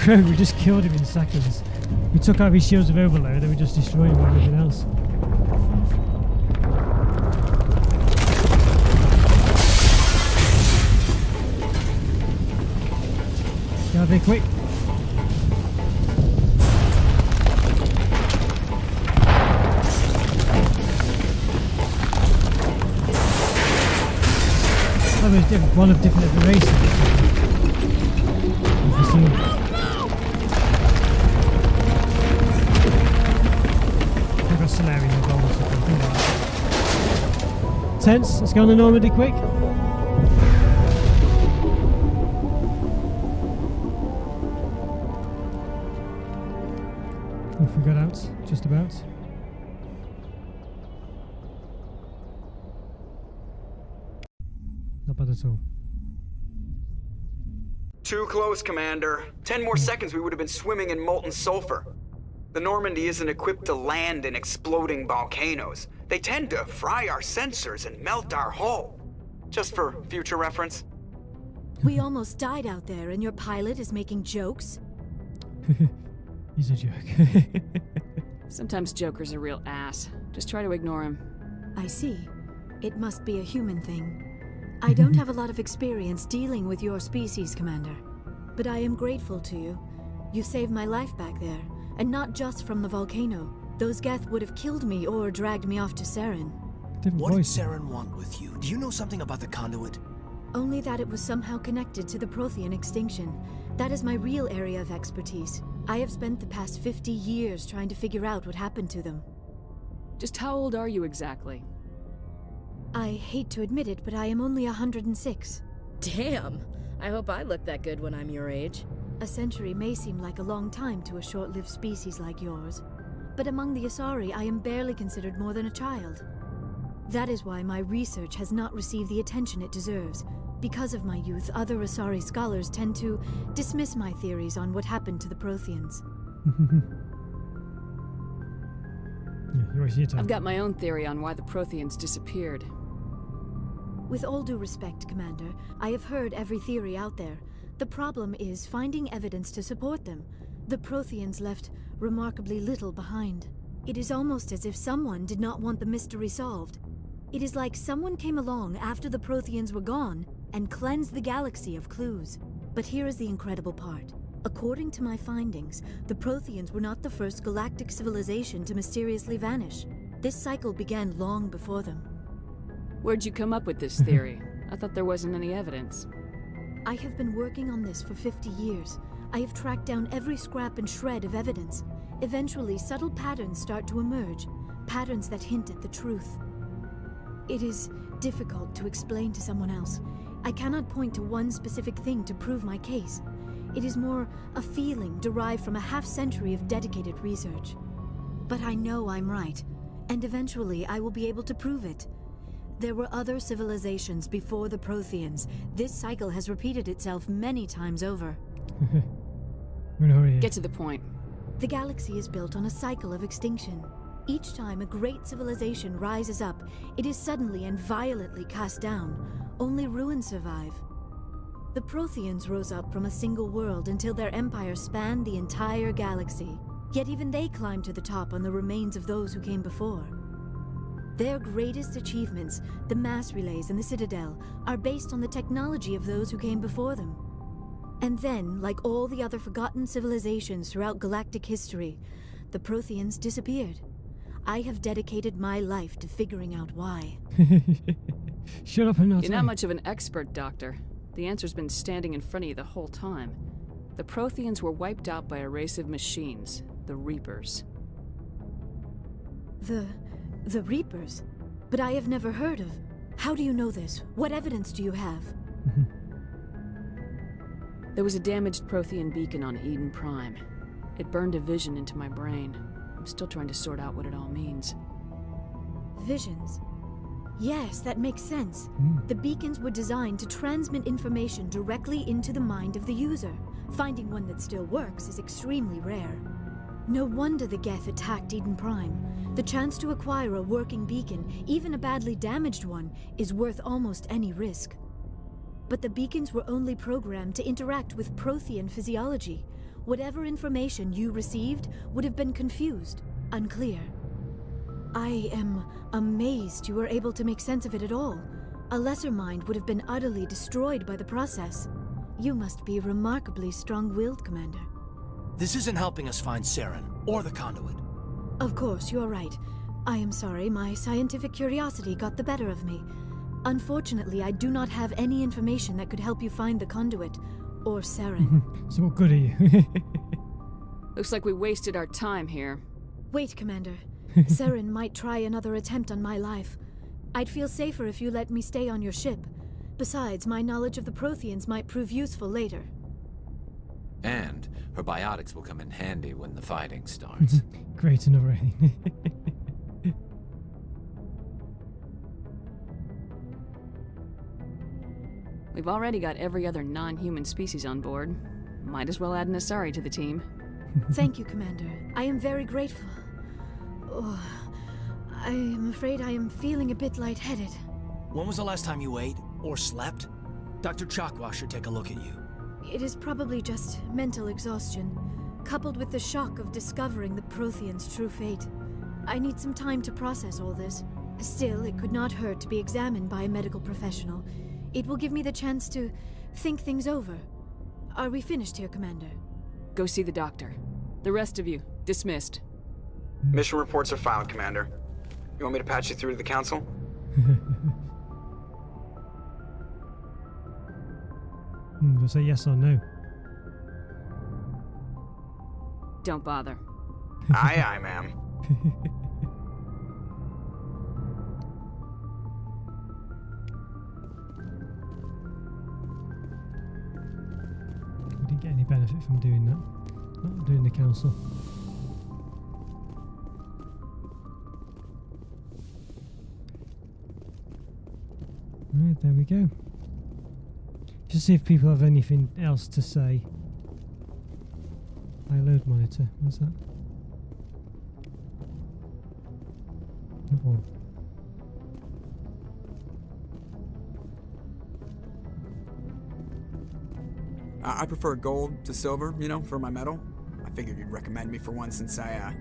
Krog, we just killed him in seconds. We took out his shields of overload, then we just destroyed him with everything else. Get out there quick. Oh, there's one of different races. I've got Solarian involved. Tense, let's go on the Normandy quick. Off we got out, just about. Not bad at all. Too close, Commander. 10 more seconds we would have been swimming in molten sulfur. The Normandy isn't equipped to land in exploding volcanoes. They tend to fry our sensors and melt our hull. Just for future reference. We almost died out there and your pilot is making jokes? He's a jerk. Sometimes Joker's a real ass. Just try to ignore him. I see. It must be a human thing. I don't have a lot of experience dealing with your species, Commander. But I am grateful to you. You saved my life back there, and not just from the volcano. Those Geth would have killed me or dragged me off to Saren. What did Saren want with you? Do you know something about the conduit? Only that it was somehow connected to the Prothean extinction. That is my real area of expertise. I have spent the past 50 years trying to figure out what happened to them. Just how old are you exactly? I hate to admit it, but I am only 106. Damn! I hope I look that good when I'm your age. A century may seem like a long time to a short-lived species like yours, but among the Asari I am barely considered more than a child. That is why my research has not received the attention it deserves. Because of my youth, other Asari scholars tend to dismiss my theories on what happened to the Protheans. I've got my own theory on why the Protheans disappeared. With all due respect, Commander, I have heard every theory out there. The problem is finding evidence to support them. The Protheans left remarkably little behind. It is almost as if someone did not want the mystery solved. It is like someone came along after the Protheans were gone and cleansed the galaxy of clues. But here is the incredible part. According to my findings, the Protheans were not the first galactic civilization to mysteriously vanish. This cycle began long before them. Where'd you come up with this theory? I thought there wasn't any evidence. I have been working on this for 50 years. I have tracked down every scrap and shred of evidence. Eventually, subtle patterns start to emerge, patterns that hint at the truth. It is difficult to explain to someone else. I cannot point to one specific thing to prove my case. It is more a feeling derived from a half-century of dedicated research. But I know I'm right, and eventually I will be able to prove it. There were other civilizations before the Protheans. This cycle has repeated itself many times over. Get to the point. The galaxy is built on a cycle of extinction. Each time a great civilization rises up, it is suddenly and violently cast down. Only ruins survive. The Protheans rose up from a single world until their empire spanned the entire galaxy. Yet even they climbed to the top on the remains of those who came before. Their greatest achievements, the mass relays and the Citadel, are based on the technology of those who came before them. And then, like all the other forgotten civilizations throughout galactic history, the Protheans disappeared. I have dedicated my life to figuring out why. Shut up and not. You're not much of an expert, Doctor. The answer's been standing in front of you the whole time. The Protheans were wiped out by a race of machines, the Reapers. The Reapers? But I have never heard of. How do you know this? What evidence do you have? There was a damaged Prothean beacon on Eden Prime. It burned a vision into my brain. I'm still trying to sort out what it all means. Visions? Yes, that makes sense. The beacons were designed to transmit information directly into the mind of the user. Finding one that still works is extremely rare. No wonder the Geth attacked Eden Prime. The chance to acquire a working beacon, even a badly damaged one, is worth almost any risk. But the beacons were only programmed to interact with Prothean physiology. whatever information you received would have been confused, unclear. I am amazed you were able to make sense of it at all. A lesser mind would have been utterly destroyed by the process. You must be remarkably strong-willed, Commander. This isn't helping us find Saren, or the conduit. Of course, you're right. I am sorry, my scientific curiosity got the better of me. Unfortunately, I do not have any information that could help you find the conduit, or Saren. So what good are you? Looks like we wasted our time here. Wait, Commander. Saren might try another attempt on my life. I'd feel safer if you let me stay on your ship. Besides, my knowledge of the Protheans might prove useful later. And her biotics will come in handy when the fighting starts. Great, another. We've already got every other non-human species on board. Might as well add an Asari to the team. Thank you, Commander. I am very grateful. Oh, I am afraid I am feeling a bit lightheaded. When was the last time you ate, or slept? Dr. Chakwa should take a look at you. It is probably just mental exhaustion, coupled with the shock of discovering the Protheans' true fate. I need some time to process all this. Still, it could not hurt to be examined by a medical professional. It will give me the chance to think things over. Are we finished here, Commander? Go see the doctor. The rest of you, dismissed. Mission reports are filed, Commander. You want me to patch you through to the Council? Do I say yes or no? Don't bother. Aye, aye, ma'am. We didn't get any benefit from doing that. Not doing the council. Right, there we go. Just see if people have anything else to say. Load monitor, what's that? Another one. I prefer gold to silver, you know, for my medal. I figured you'd recommend me for one since I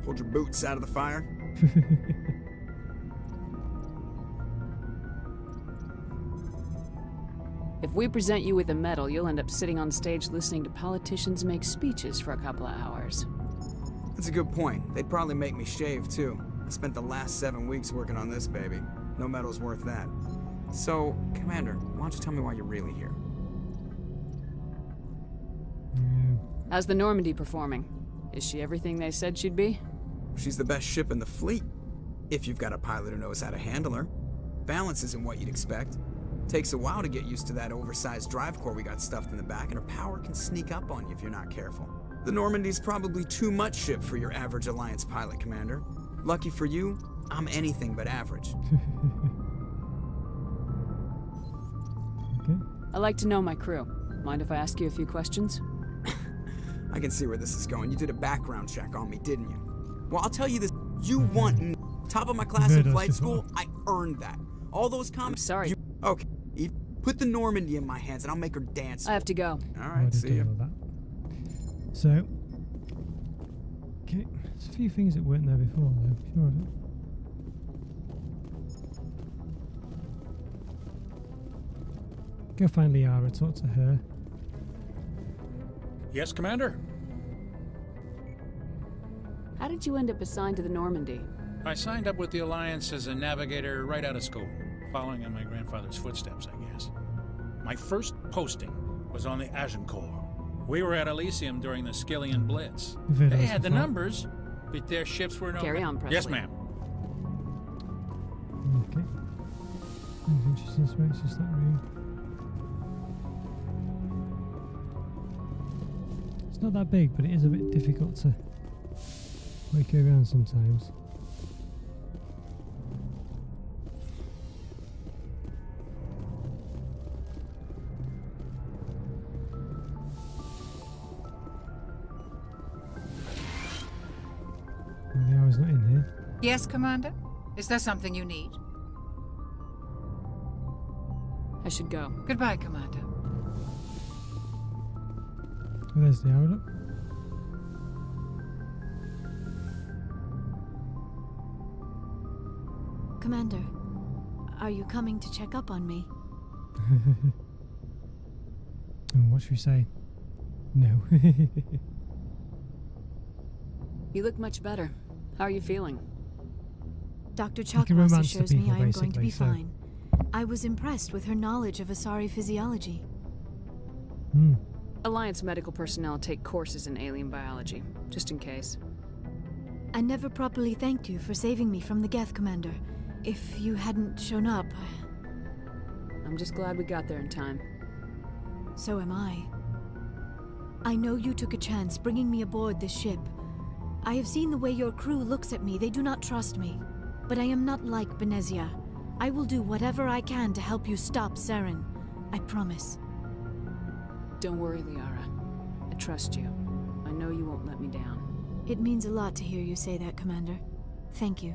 pulled your boots out of the fire. If we present you with a medal, you'll end up sitting on stage listening to politicians make speeches for a couple of hours. That's a good point. They'd probably make me shave, too. I spent the last 7 weeks working on this baby. No medal's worth that. So, Commander, why don't you tell me why you're really here? How's the Normandy performing? Is she everything they said she'd be? She's the best ship in the fleet. If you've got a pilot who knows how to handle her. Balance isn't what you'd expect. Takes a while to get used to that oversized drive core we got stuffed in the back, and her power can sneak up on you if you're not careful. The Normandy's probably too much ship for your average Alliance pilot, Commander. Lucky for you, I'm anything but average. Okay. I like to know my crew. Mind if I ask you a few questions? I can see where this is going. You did a background check on me, didn't you? Well, I'll tell you this. You want top of my class in flight school? I earned that. All those comments. I'm sorry. Okay. Put the Normandy in my hands and I'll make her dance. I have to go. All right, see ya. So, okay, there's a few things that weren't there before, though. Sure of it. Go find Liara, talk to her. Yes, Commander? How did you end up assigned to the Normandy? I signed up with the Alliance as a navigator right out of school, following in my grandfather's footsteps, I guess. My first posting was on the Agincourt. We were at Elysium during the Skillian Blitz. They had the numbers, but their ships were no... Carry on, Presley. Yes, ma'am. Okay. Anything interesting this way? It's just that room. It's not that big, but it is a bit difficult to work around sometimes. The hour's not in here. Yes, Commander? Is there something you need? I should go. Goodbye, Commander. Oh, there's the hour up. Commander, are you coming to check up on me? Oh, what should we say? No. You look much better. How are you feeling? Dr. can Chakwas romance the assures me people, I am going to be basically, so- fine. I was impressed with her knowledge of Asari physiology. Hmm. Alliance medical personnel take courses in alien biology, just in case. I never properly thanked you for saving me from the Geth, Commander. If you hadn't shown up, I'm just glad we got there in time. so am I. I know you took a chance bringing me aboard this ship. I have seen the way your crew looks at me. They do not trust me. But I am not like Benezia. I will do whatever I can to help you stop Saren. I promise. Don't worry, Liara. I trust you. I know you won't let me down. It means a lot to hear you say that, Commander. Thank you.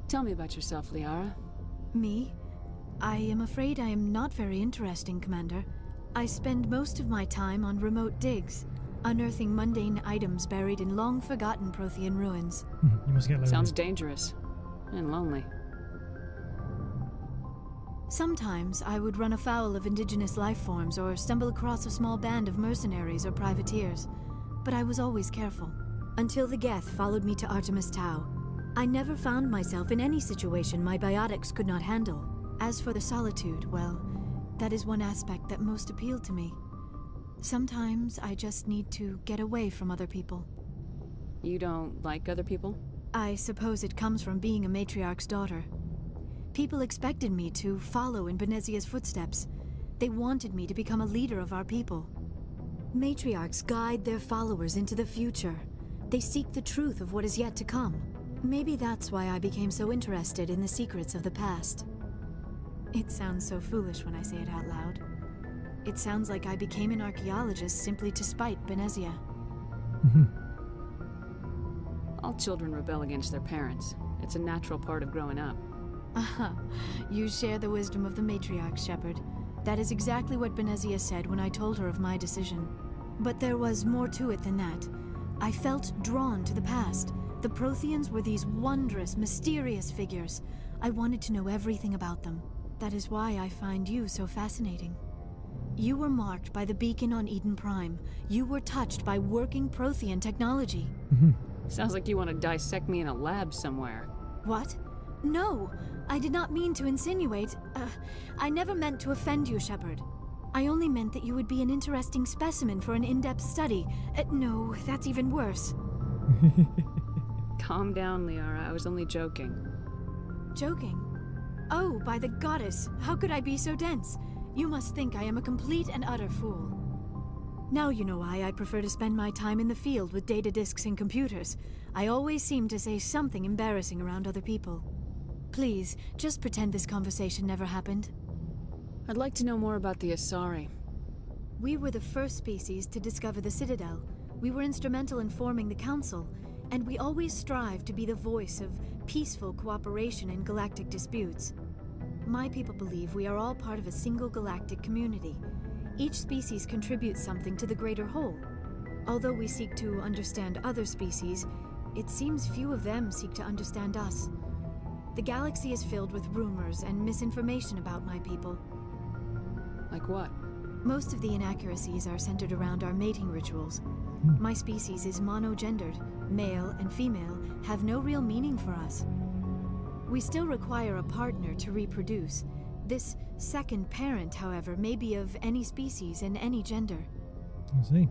Tell me about yourself, Liara. Me? I am afraid I am not very interesting, Commander. I spend most of my time on remote digs, unearthing mundane items buried in long-forgotten Prothean ruins. You must get lonely. Sounds dangerous. And lonely. Sometimes I would run afoul of indigenous life forms or stumble across a small band of mercenaries or privateers, but I was always careful. Until the Geth followed me to Artemis Tau. I never found myself in any situation my biotics could not handle. As for the solitude, well, that is one aspect that most appealed to me. Sometimes I just need to get away from other people. You don't like other people? I suppose it comes from being a matriarch's daughter. People expected me to follow in Benezia's footsteps. They wanted me to become a leader of our people. Matriarchs guide their followers into the future. They seek the truth of what is yet to come. Maybe that's why I became so interested in the secrets of the past. It sounds so foolish when I say it out loud. It sounds like I became an archaeologist simply to spite Benezia. All children rebel against their parents. It's a natural part of growing up. Aha, you share the wisdom of the matriarch, Shepard. That is exactly what Benezia said when I told her of my decision. But there was more to it than that. I felt drawn to the past. The Protheans were these wondrous, mysterious figures. I wanted to know everything about them. That is why I find you so fascinating. You were marked by the beacon on Eden Prime. You were touched by working Prothean technology. Sounds like you want to dissect me in a lab somewhere. What? No, I did not mean to insinuate. I never meant to offend you, Shepard. I only meant that you would be an interesting specimen for an in-depth study. No, that's even worse. Calm down, Liara. I was only joking. Joking? Oh, by the goddess, how could I be so dense? You must think I am a complete and utter fool. Now you know why I prefer to spend my time in the field with data disks and computers. I always seem to say something embarrassing around other people. Please, just pretend this conversation never happened. I'd like to know more about the Asari. We were the first species to discover the Citadel. We were instrumental in forming the Council, and we always strive to be the voice of peaceful cooperation in galactic disputes. My people believe we are all part of a single galactic community. Each species contributes something to the greater whole. Although we seek to understand other species, it seems few of them seek to understand us. The galaxy is filled with rumors and misinformation about my people. Like what? Most of the inaccuracies are centered around our mating rituals. My species is monogendered. Male and female have no real meaning for us. We still require a partner to reproduce. This second parent, however, may be of any species and any gender. I see.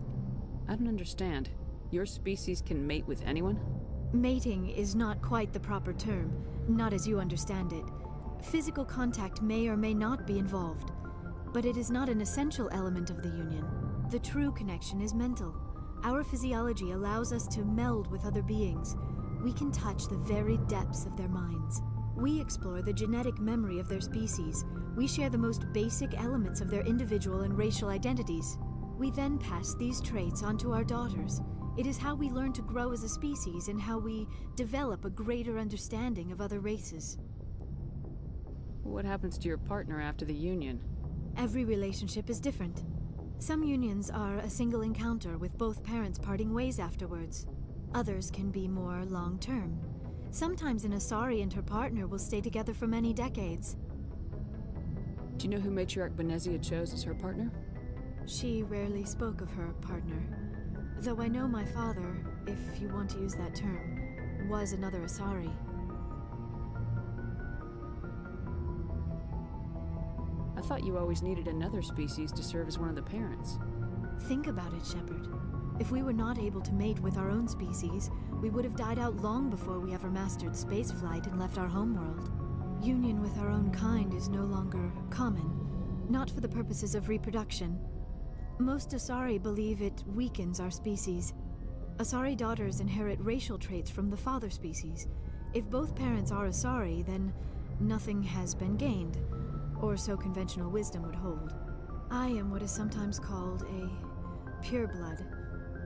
I don't understand. Your species can mate with anyone? Mating is not quite the proper term, not as you understand it. Physical contact may or may not be involved, but it is not an essential element of the union. The true connection is mental. Our physiology allows us to meld with other beings. We can touch the very depths of their minds. We explore the genetic memory of their species. We share the most basic elements of their individual and racial identities. We then pass these traits onto our daughters. It is how we learn to grow as a species and how we develop a greater understanding of other races. What happens to your partner after the union? Every relationship is different. Some unions are a single encounter with both parents parting ways afterwards. Others can be more long-term. Sometimes an Asari and her partner will stay together for many decades. Do you know who Matriarch Benezia chose as her partner? She rarely spoke of her partner. Though I know my father, if you want to use that term, was another Asari. I thought you always needed another species to serve as one of the parents. Think about it, Shepard. If we were not able to mate with our own species, we would have died out long before we ever mastered spaceflight and left our homeworld. Union with our own kind is no longer common, not for the purposes of reproduction. Most Asari believe it weakens our species. Asari daughters inherit racial traits from the father species. If both parents are Asari, then nothing has been gained, or so conventional wisdom would hold. I am what is sometimes called a pureblood.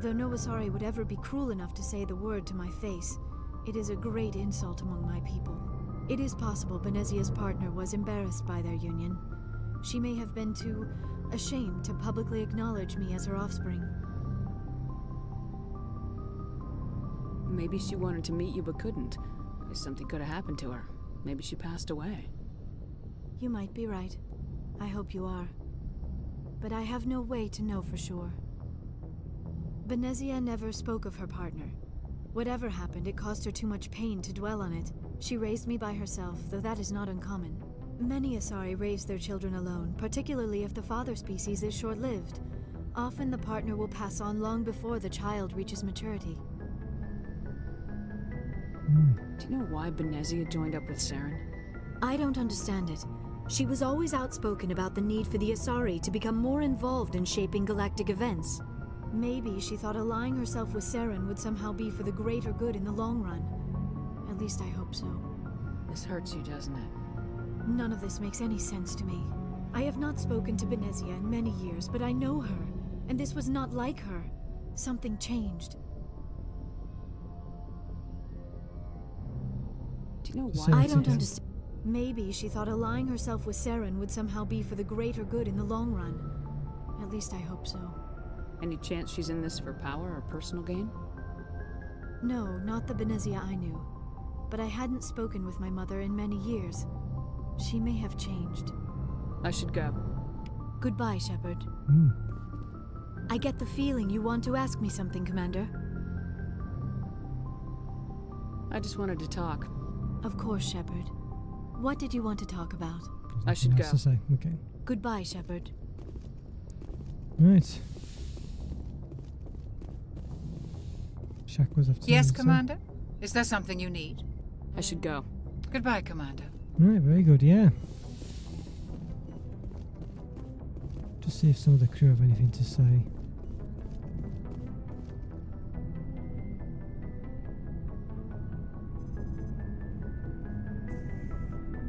Though no Asari would ever be cruel enough to say the word to my face, it is a great insult among my people. It is possible Benezia's partner was embarrassed by their union. She may have been too ashamed to publicly acknowledge me as her offspring. Maybe she wanted to meet you but couldn't. Something could have happened to her. Maybe she passed away. You might be right. I hope you are. But I have no way to know for sure. Benezia never spoke of her partner. Whatever happened, it caused her too much pain to dwell on it. She raised me by herself, though that is not uncommon. Many Asari raise their children alone, particularly if the father species is short-lived. Often the partner will pass on long before the child reaches maturity. Do you know why Benezia joined up with Saren? I don't understand it. She was always outspoken about the need for the Asari to become more involved in shaping galactic events. Maybe she thought allying herself with Saren would somehow be for the greater good in the long run. At least I hope so. This hurts you, doesn't it? None of this makes any sense to me. I have not spoken to Benezia in many years, but I know her, and this was not like her. Something changed. Do you know why? I don't understand. Maybe she thought allying herself with Saren would somehow be for the greater good in the long run. At least I hope so. Any chance she's in this for power or personal gain? No, not the Benezia I knew. But I hadn't spoken with my mother in many years. She may have changed. I should go. Goodbye, Shepard. I get the feeling you want to ask me something, Commander. I just wanted to talk. Of course, Shepard. What did you want to talk about? I should go. To say. Okay. Goodbye, Shepard. Right. Shaq was after. Yes, Commander? Is there something you need? I should go. Goodbye, Commander. Right, very good, yeah. Just see if some of the crew have anything to say.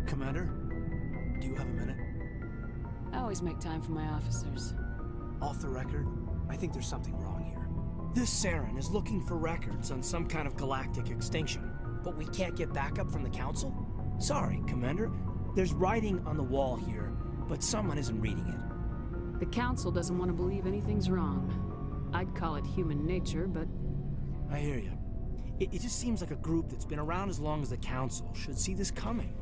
Commander, do you have a minute? I always make time for my officers. Off the record, I think there's something wrong here. This Saren is looking for records on some kind of galactic extinction, but we can't get backup from the Council? Sorry, Commander. There's writing on the wall here, but someone isn't reading it. The Council doesn't want to believe anything's wrong. I'd call it human nature, but... I hear you. It just seems like a group that's been around as long as the Council should see this coming.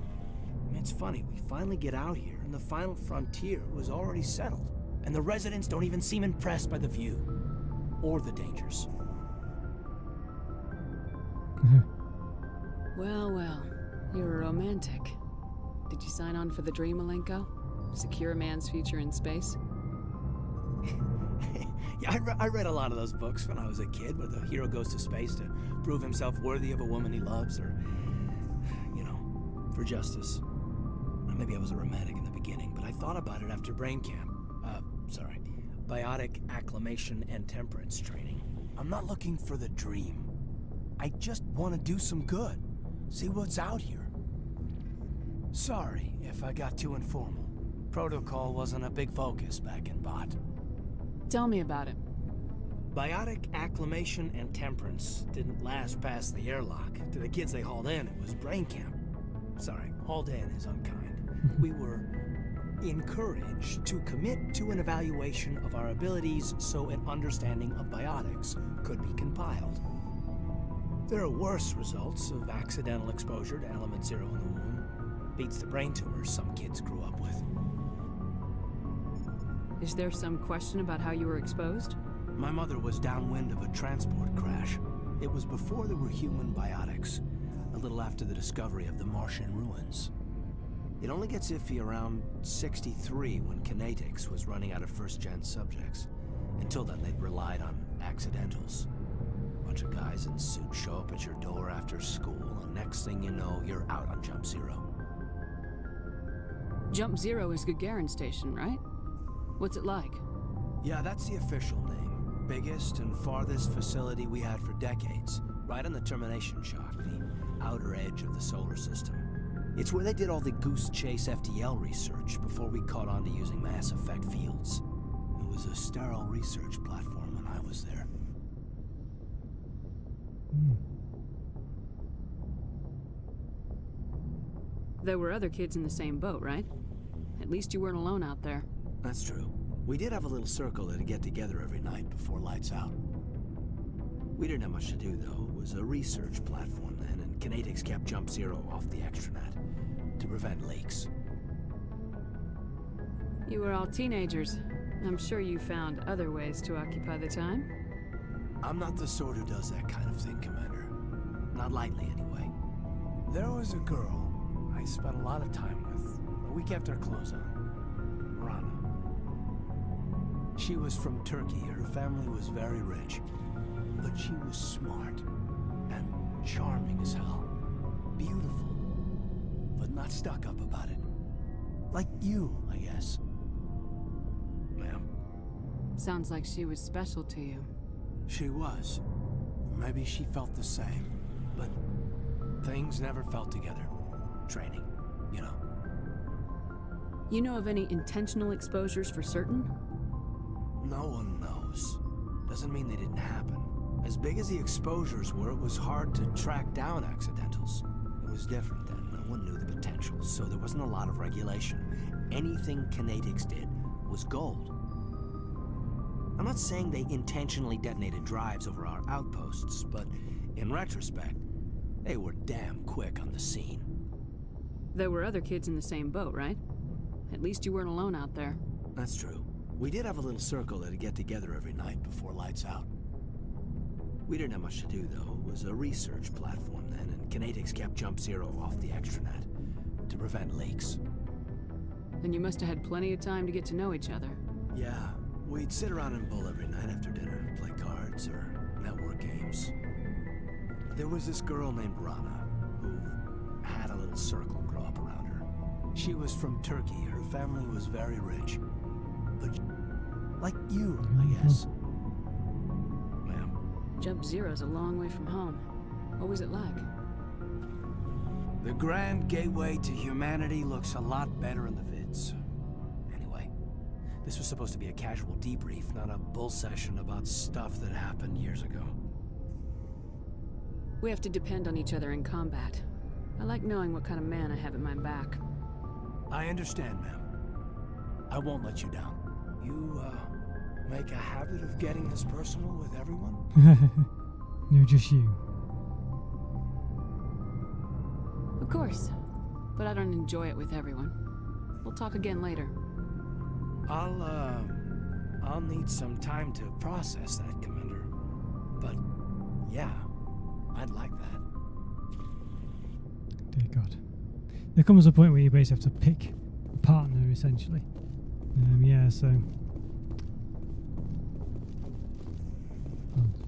I mean, it's funny, we finally get out here, and the final frontier was already settled. And the residents don't even seem impressed by the view. Or the dangers. Well, well. You're a romantic. Did you sign on for the dream, Malenko? Secure a man's future in space? Yeah, I read a lot of those books when I was a kid, where the hero goes to space to prove himself worthy of a woman he loves, or, you know, for justice. Maybe I was a romantic in the beginning, but I thought about it after brain camp. Biotic acclimation and temperance training. I'm not looking for the dream. I just want to do some good. See what's out here. Sorry if I got too informal. Protocol wasn't a big focus back in Bot. Tell me about it. Biotic acclimation and temperance didn't last past the airlock. To the kids they hauled in, it was brain camp. Sorry, hauled in is unkind. We were encouraged to commit to an evaluation of our abilities so an understanding of biotics could be compiled. There are worse results of accidental exposure to element 0 in the womb. Beats the brain tumors some kids grew up with. Is there some question about how you were exposed? My mother was downwind of a transport crash. It was before there were human biotics, a little after the discovery of the Martian ruins. It only gets iffy around 63 when Kinetics was running out of first-gen subjects. Until then, they'd relied on accidentals. A bunch of guys in suits show up at your door after school, and next thing you know, you're out on Jump Zero. Jump Zero is Gagarin Station, right? What's it like? Yeah, that's the official name. Biggest and farthest facility we had for decades. Right on the termination shock, the outer edge of the solar system. It's where they did all the Goose Chase FTL research before we caught on to using mass effect fields. It was a sterile research platform when I was there. There were other kids in the same boat, right? At least you weren't alone out there. That's true. We did have a little circle that'd get together every night before lights out. We didn't have much to do, though. It was a research platform then, and Kinetics kept Jump Zero off the extranet to prevent leaks. You were all teenagers. I'm sure you found other ways to occupy the time. I'm not the sort who does that kind of thing, Commander. Not lightly, anyway. There was a girl I spent a lot of time with, but we kept our clothes on. Rana. She was from Turkey. Her family was very rich. But she was smart and charming as hell. Beautiful, but not stuck up about it. Like you, I guess. Ma'am. Sounds like she was special to you. She was. Maybe she felt the same. But things never felt together. Training, you know. You know of any intentional exposures for certain? No one knows. Doesn't mean they didn't happen. As big as the exposures were, it was hard to track down accidentals. It was different then. No one knew the potential, so there wasn't a lot of regulation. Anything Kinetics did was gold. I'm not saying they intentionally detonated drives over our outposts, but in retrospect, they were damn quick on the scene. There were other kids in the same boat, right? At least you weren't alone out there. That's true. We did have a little circle that'd get together every night before lights out. We didn't have much to do, though. It was a research platform then, and Kinetics kept Jump Zero off the extranet to prevent leaks. Then you must have had plenty of time to get to know each other. Yeah, we'd sit around and bull every night after dinner, play cards or network games. There was this girl named Rana, who had a little circle grow up around her. She was from Turkey. Her family was very rich. But like you, I guess. Ma'am. Jump Zero's a long way from home. What was it like? The grand gateway to humanity looks a lot better in the vids. Anyway, this was supposed to be a casual debrief, not a bull session about stuff that happened years ago. We have to depend on each other in combat. I like knowing what kind of man I have at my back. I understand, ma'am. I won't let you down. You, make a habit of getting this personal with everyone? No, just you. Of course. But I don't enjoy it with everyone. We'll talk again later. I'll need some time to process that, Commander. But, yeah, I'd like that. Dear God. There comes a point where you basically have to pick a partner, essentially. Yeah, so...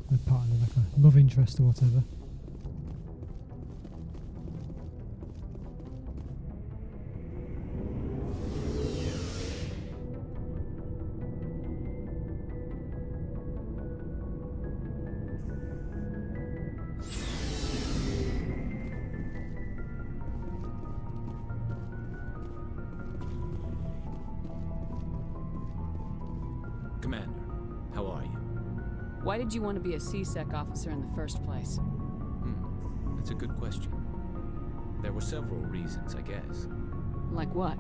a partner, like a love interest or whatever. Commander, how are you? Why did you want to be a C-Sec officer in the first place? That's a good question. There were several reasons, I guess. Like what?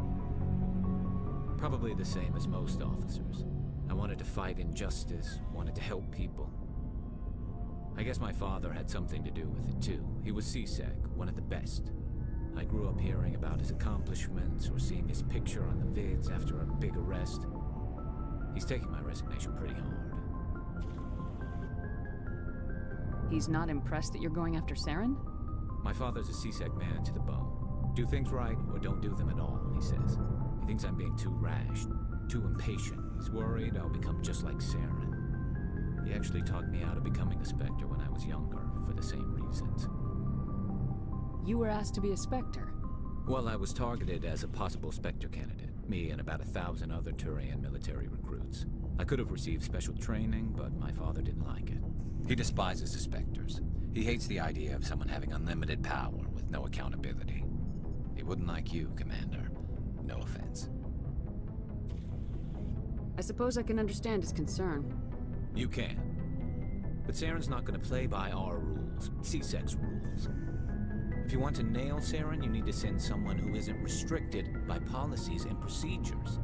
Probably the same as most officers. I wanted to fight injustice, wanted to help people. I guess my father had something to do with it too. He was CSEC, one of the best. I grew up hearing about his accomplishments or seeing his picture on the vids after a big arrest. He's taking my resignation pretty hard. He's not impressed that you're going after Saren? My father's a CSEC man to the bone. Do things right or don't do them at all, he says. He thinks I'm being too rash, too impatient. He's worried I'll become just like Saren. He actually talked me out of becoming a Spectre when I was younger, for the same reasons. You were asked to be a Spectre? Well, I was targeted as a possible Spectre candidate. Me and about 1,000 other Turian military recruits. I could have received special training, but my father didn't like it. He despises the Spectres. He hates the idea of someone having unlimited power with no accountability. He wouldn't like you, Commander. No offense. I suppose I can understand his concern. You can. But Saren's not going to play by our rules, CSEC's rules. If you want to nail Saren, you need to send someone who isn't restricted by policies and procedures.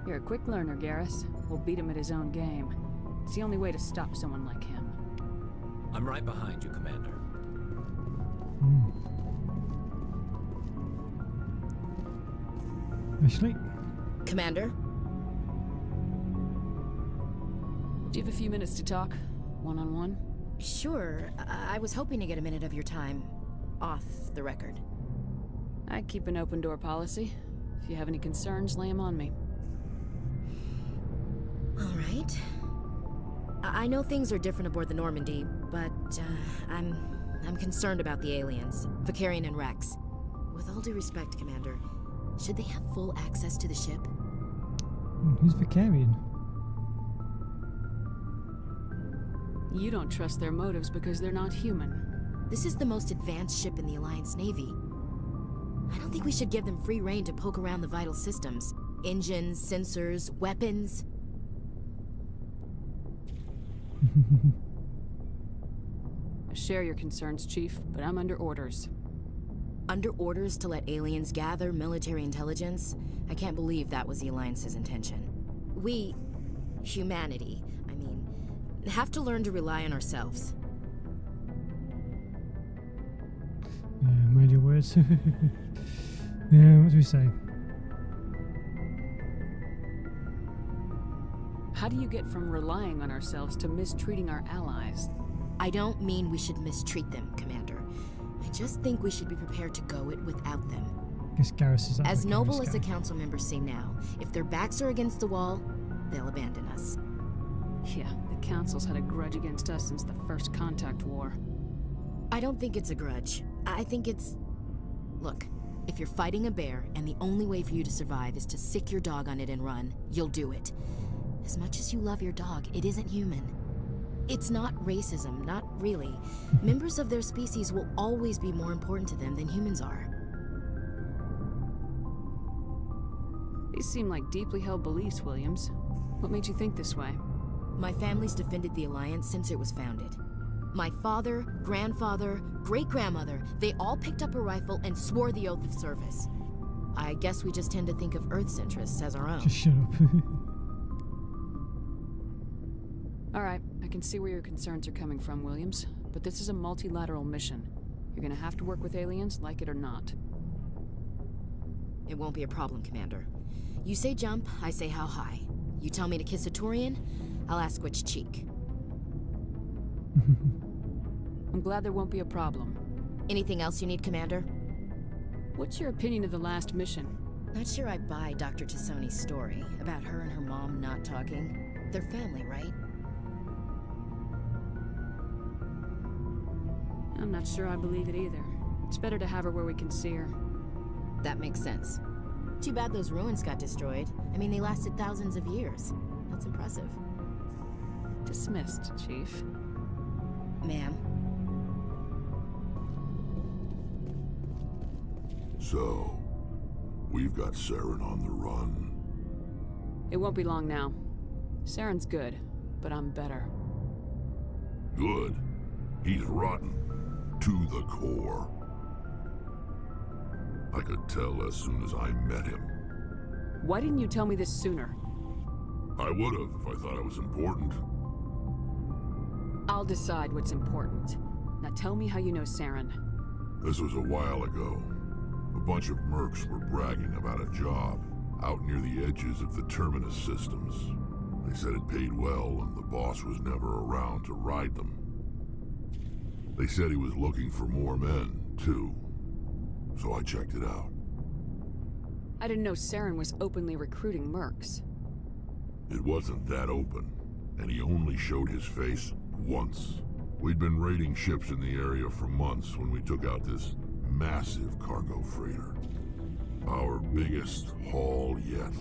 You're a quick learner, Garrus. We'll beat him at his own game. It's the only way to stop someone like him. I'm right behind you, Commander. Ashley? Commander? Do you have a few minutes to talk? One-on-one? Sure. I was hoping to get a minute of your time. Off the record. I keep an open door policy. If you have any concerns, lay them on me. All right. I know things are different aboard the Normandy, but I'm concerned about the aliens, Vicarian and Rex. With all due respect, Commander, should they have full access to the ship? Who's Vicarian? You don't trust their motives because they're not human. This is the most advanced ship in the Alliance Navy. I don't think we should give them free rein to poke around the vital systems. Engines, sensors, weapons. I share your concerns, Chief, but I'm under orders. Under orders to let aliens gather military intelligence? I can't believe that was the Alliance's intention. We, humanity, have to learn to rely on ourselves. Mind your words. Yeah, what do we say? How do you get from relying on ourselves to mistreating our allies? I don't mean we should mistreat them, Commander. I just think we should be prepared to go it without them. I guess Garrus is as noble as the council members say now, if their backs are against the wall, they'll abandon us. Yeah, the council's had a grudge against us since the First Contact War. I don't think it's a grudge. I think it's... Look, if you're fighting a bear and the only way for you to survive is to sick your dog on it and run, you'll do it. As much as you love your dog, it isn't human. It's not racism, not really. Members of their species will always be more important to them than humans are. These seem like deeply held beliefs, Williams. What made you think this way? My family's defended the Alliance since it was founded. My father, grandfather, great-grandmother, they all picked up a rifle and swore the oath of service. I guess we just tend to think of Earth's interests as our own. Just shut up. All right, I can see where your concerns are coming from, Williams. But this is a multilateral mission. You're gonna have to work with aliens, like it or not. It won't be a problem, Commander. You say jump, I say how high. You tell me to kiss a Turian, I'll ask which cheek. I'm glad there won't be a problem. Anything else you need, Commander? What's your opinion of the last mission? Not sure I buy Dr. Tassoni's story about her and her mom not talking. They're family, right? I'm not sure I believe it either. It's better to have her where we can see her. That makes sense. Too bad those ruins got destroyed. I mean, they lasted thousands of years. That's impressive. Dismissed, Chief. Ma'am. So, we've got Saren on the run. It won't be long now. Saren's good, but I'm better. Good. He's rotten. To the core. I could tell as soon as I met him. Why didn't you tell me this sooner? I would have if I thought I was important. I'll decide what's important. Now tell me how you know Saren. This was a while ago. A bunch of mercs were bragging about a job out near the edges of the Terminus systems. They said it paid well and the boss was never around to ride them. They said he was looking for more men, too. So I checked it out. I didn't know Saren was openly recruiting mercs. It wasn't that open, and he only showed his face once. We'd been raiding ships in the area for months when we took out this massive cargo freighter. Our biggest haul yet.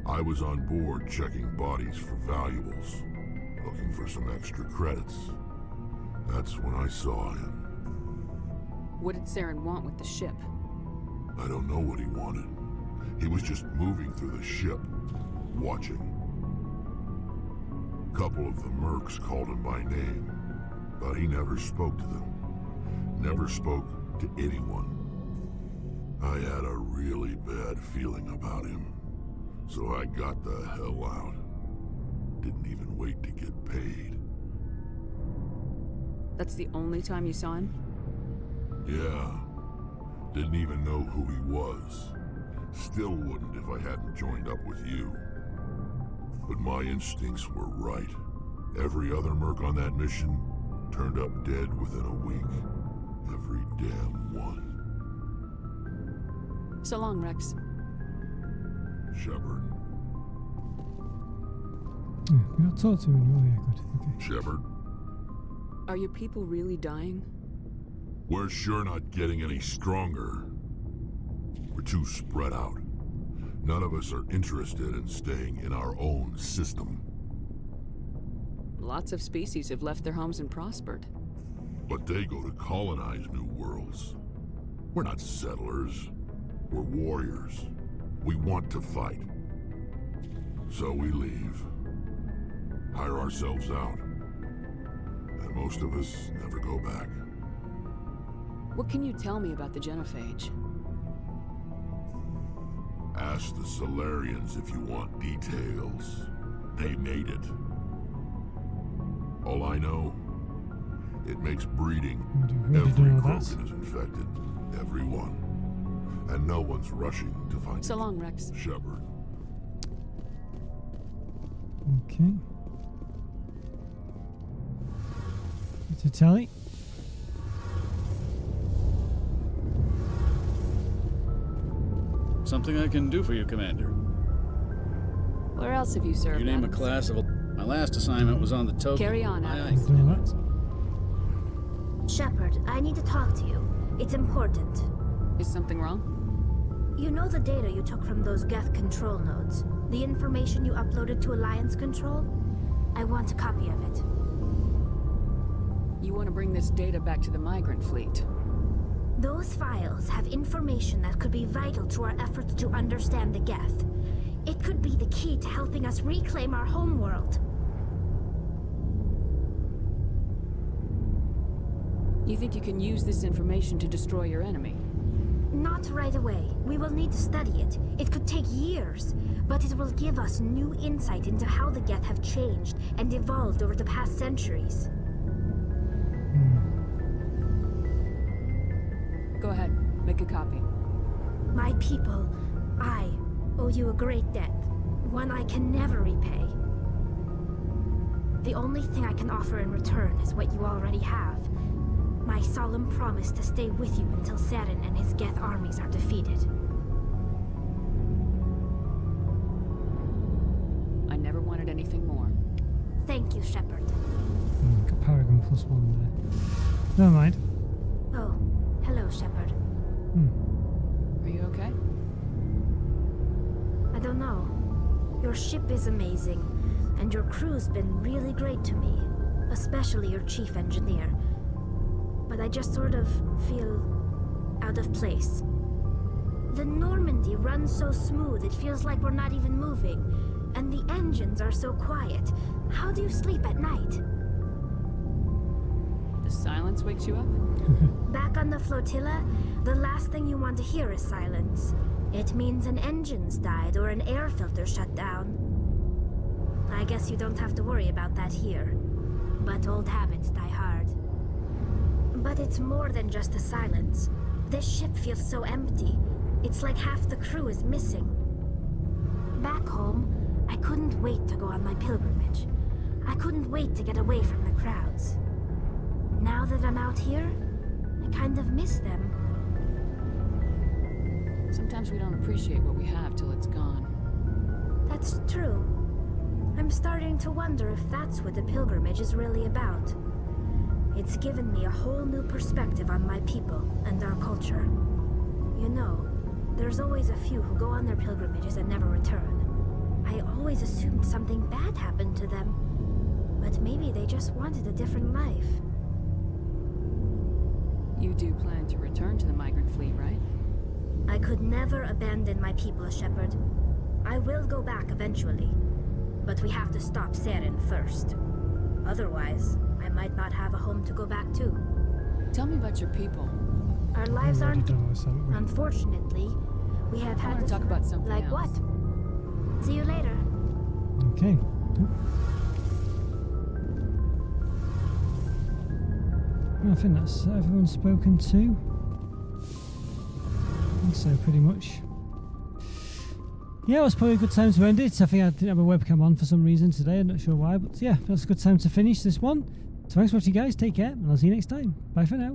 I was on board checking bodies for valuables, looking for some extra credits. That's when I saw him. What did Saren want with the ship? I don't know what he wanted. He was just moving through the ship, watching. A couple of the mercs called him by name, but he never spoke to them. Never spoke to anyone. I had a really bad feeling about him, so I got the hell out. Didn't even wait to get paid. That's the only time you saw him? Yeah. Didn't even know who he was. Still wouldn't if I hadn't joined up with you. But my instincts were right. Every other merc on that mission turned up dead within a week. Every damn one. So long, Rex. Shepard. We got to talk to him. Oh yeah, good. Okay. Shepard. Are your people really dying? We're sure not getting any stronger. We're too spread out. None of us are interested in staying in our own system. Lots of species have left their homes and prospered. But they go to colonize new worlds. We're not settlers. We're warriors. We want to fight. So we leave. Hire ourselves out. And most of us never go back. What can you tell me about the Genophage? Ask the Solarians if you want details. They made it. All I know, it makes breeding. Every Krogan is infected. Everyone. And no one's rushing to find So long, Rex. Shepard. Okay. To Tali. Something I can do for you, Commander. Where else have you served? You name a class of... My last assignment was on the Token. Carry on, Adams. Shepard, I need to talk to you. It's important. Is something wrong? You know the data you took from those Geth control nodes? The information you uploaded to Alliance Control? I want a copy of it. You want to bring this data back to the migrant fleet? Those files have information that could be vital to our efforts to understand the Geth. It could be the key to helping us reclaim our homeworld. You think you can use this information to destroy your enemy? Not right away. We will need to study it. It could take years, but it will give us new insight into how the Geth have changed and evolved over the past centuries. Go ahead, make a copy. My people, I owe you a great debt, one I can never repay. The only thing I can offer in return is what you already have. My solemn promise to stay with you until Saren and his Geth armies are defeated. I never wanted anything more. Thank you, Shepard. Got Paragon +1 there. Never mind. Oh, hello, Shepard. Are you okay? I don't know. Your ship is amazing, and your crew's been really great to me, especially your chief engineer. But I just sort of feel out of place. The Normandy runs so smooth it feels like we're not even moving, and the engines are so quiet. How do you sleep at night? The silence wakes you up? Back on the flotilla, the last thing you want to hear is silence. It means an engine's died or an air filter shut down. I guess you don't have to worry about that here. But old habits die hard. But it's more than just the silence. This ship feels so empty. It's like half the crew is missing. Back home, I couldn't wait to go on my pilgrimage. I couldn't wait to get away from the crowds. Now that I'm out here, I kind of miss them. Sometimes we don't appreciate what we have till it's gone. That's true. I'm starting to wonder if that's what the pilgrimage is really about. It's given me a whole new perspective on my people and our culture. You know, there's always a few who go on their pilgrimages and never return. I always assumed something bad happened to them. But maybe they just wanted a different life. You do plan to return to the migrant fleet, right? I could never abandon my people, Shepard. I will go back eventually. But we have to stop Saren first. Otherwise, I might not have a home to go back to. Tell me about your people. Our lives aren't... Unfortunately, we have had to talk about something like else. What? See you later. Okay. Well, I think that's everyone spoken to. I think so, pretty much. Yeah, it was probably a good time to end it. I think I didn't have a webcam on for some reason today. I'm not sure why, but yeah, that's a good time to finish this one. So thanks for watching, guys. Take care, and I'll see you next time. Bye for now.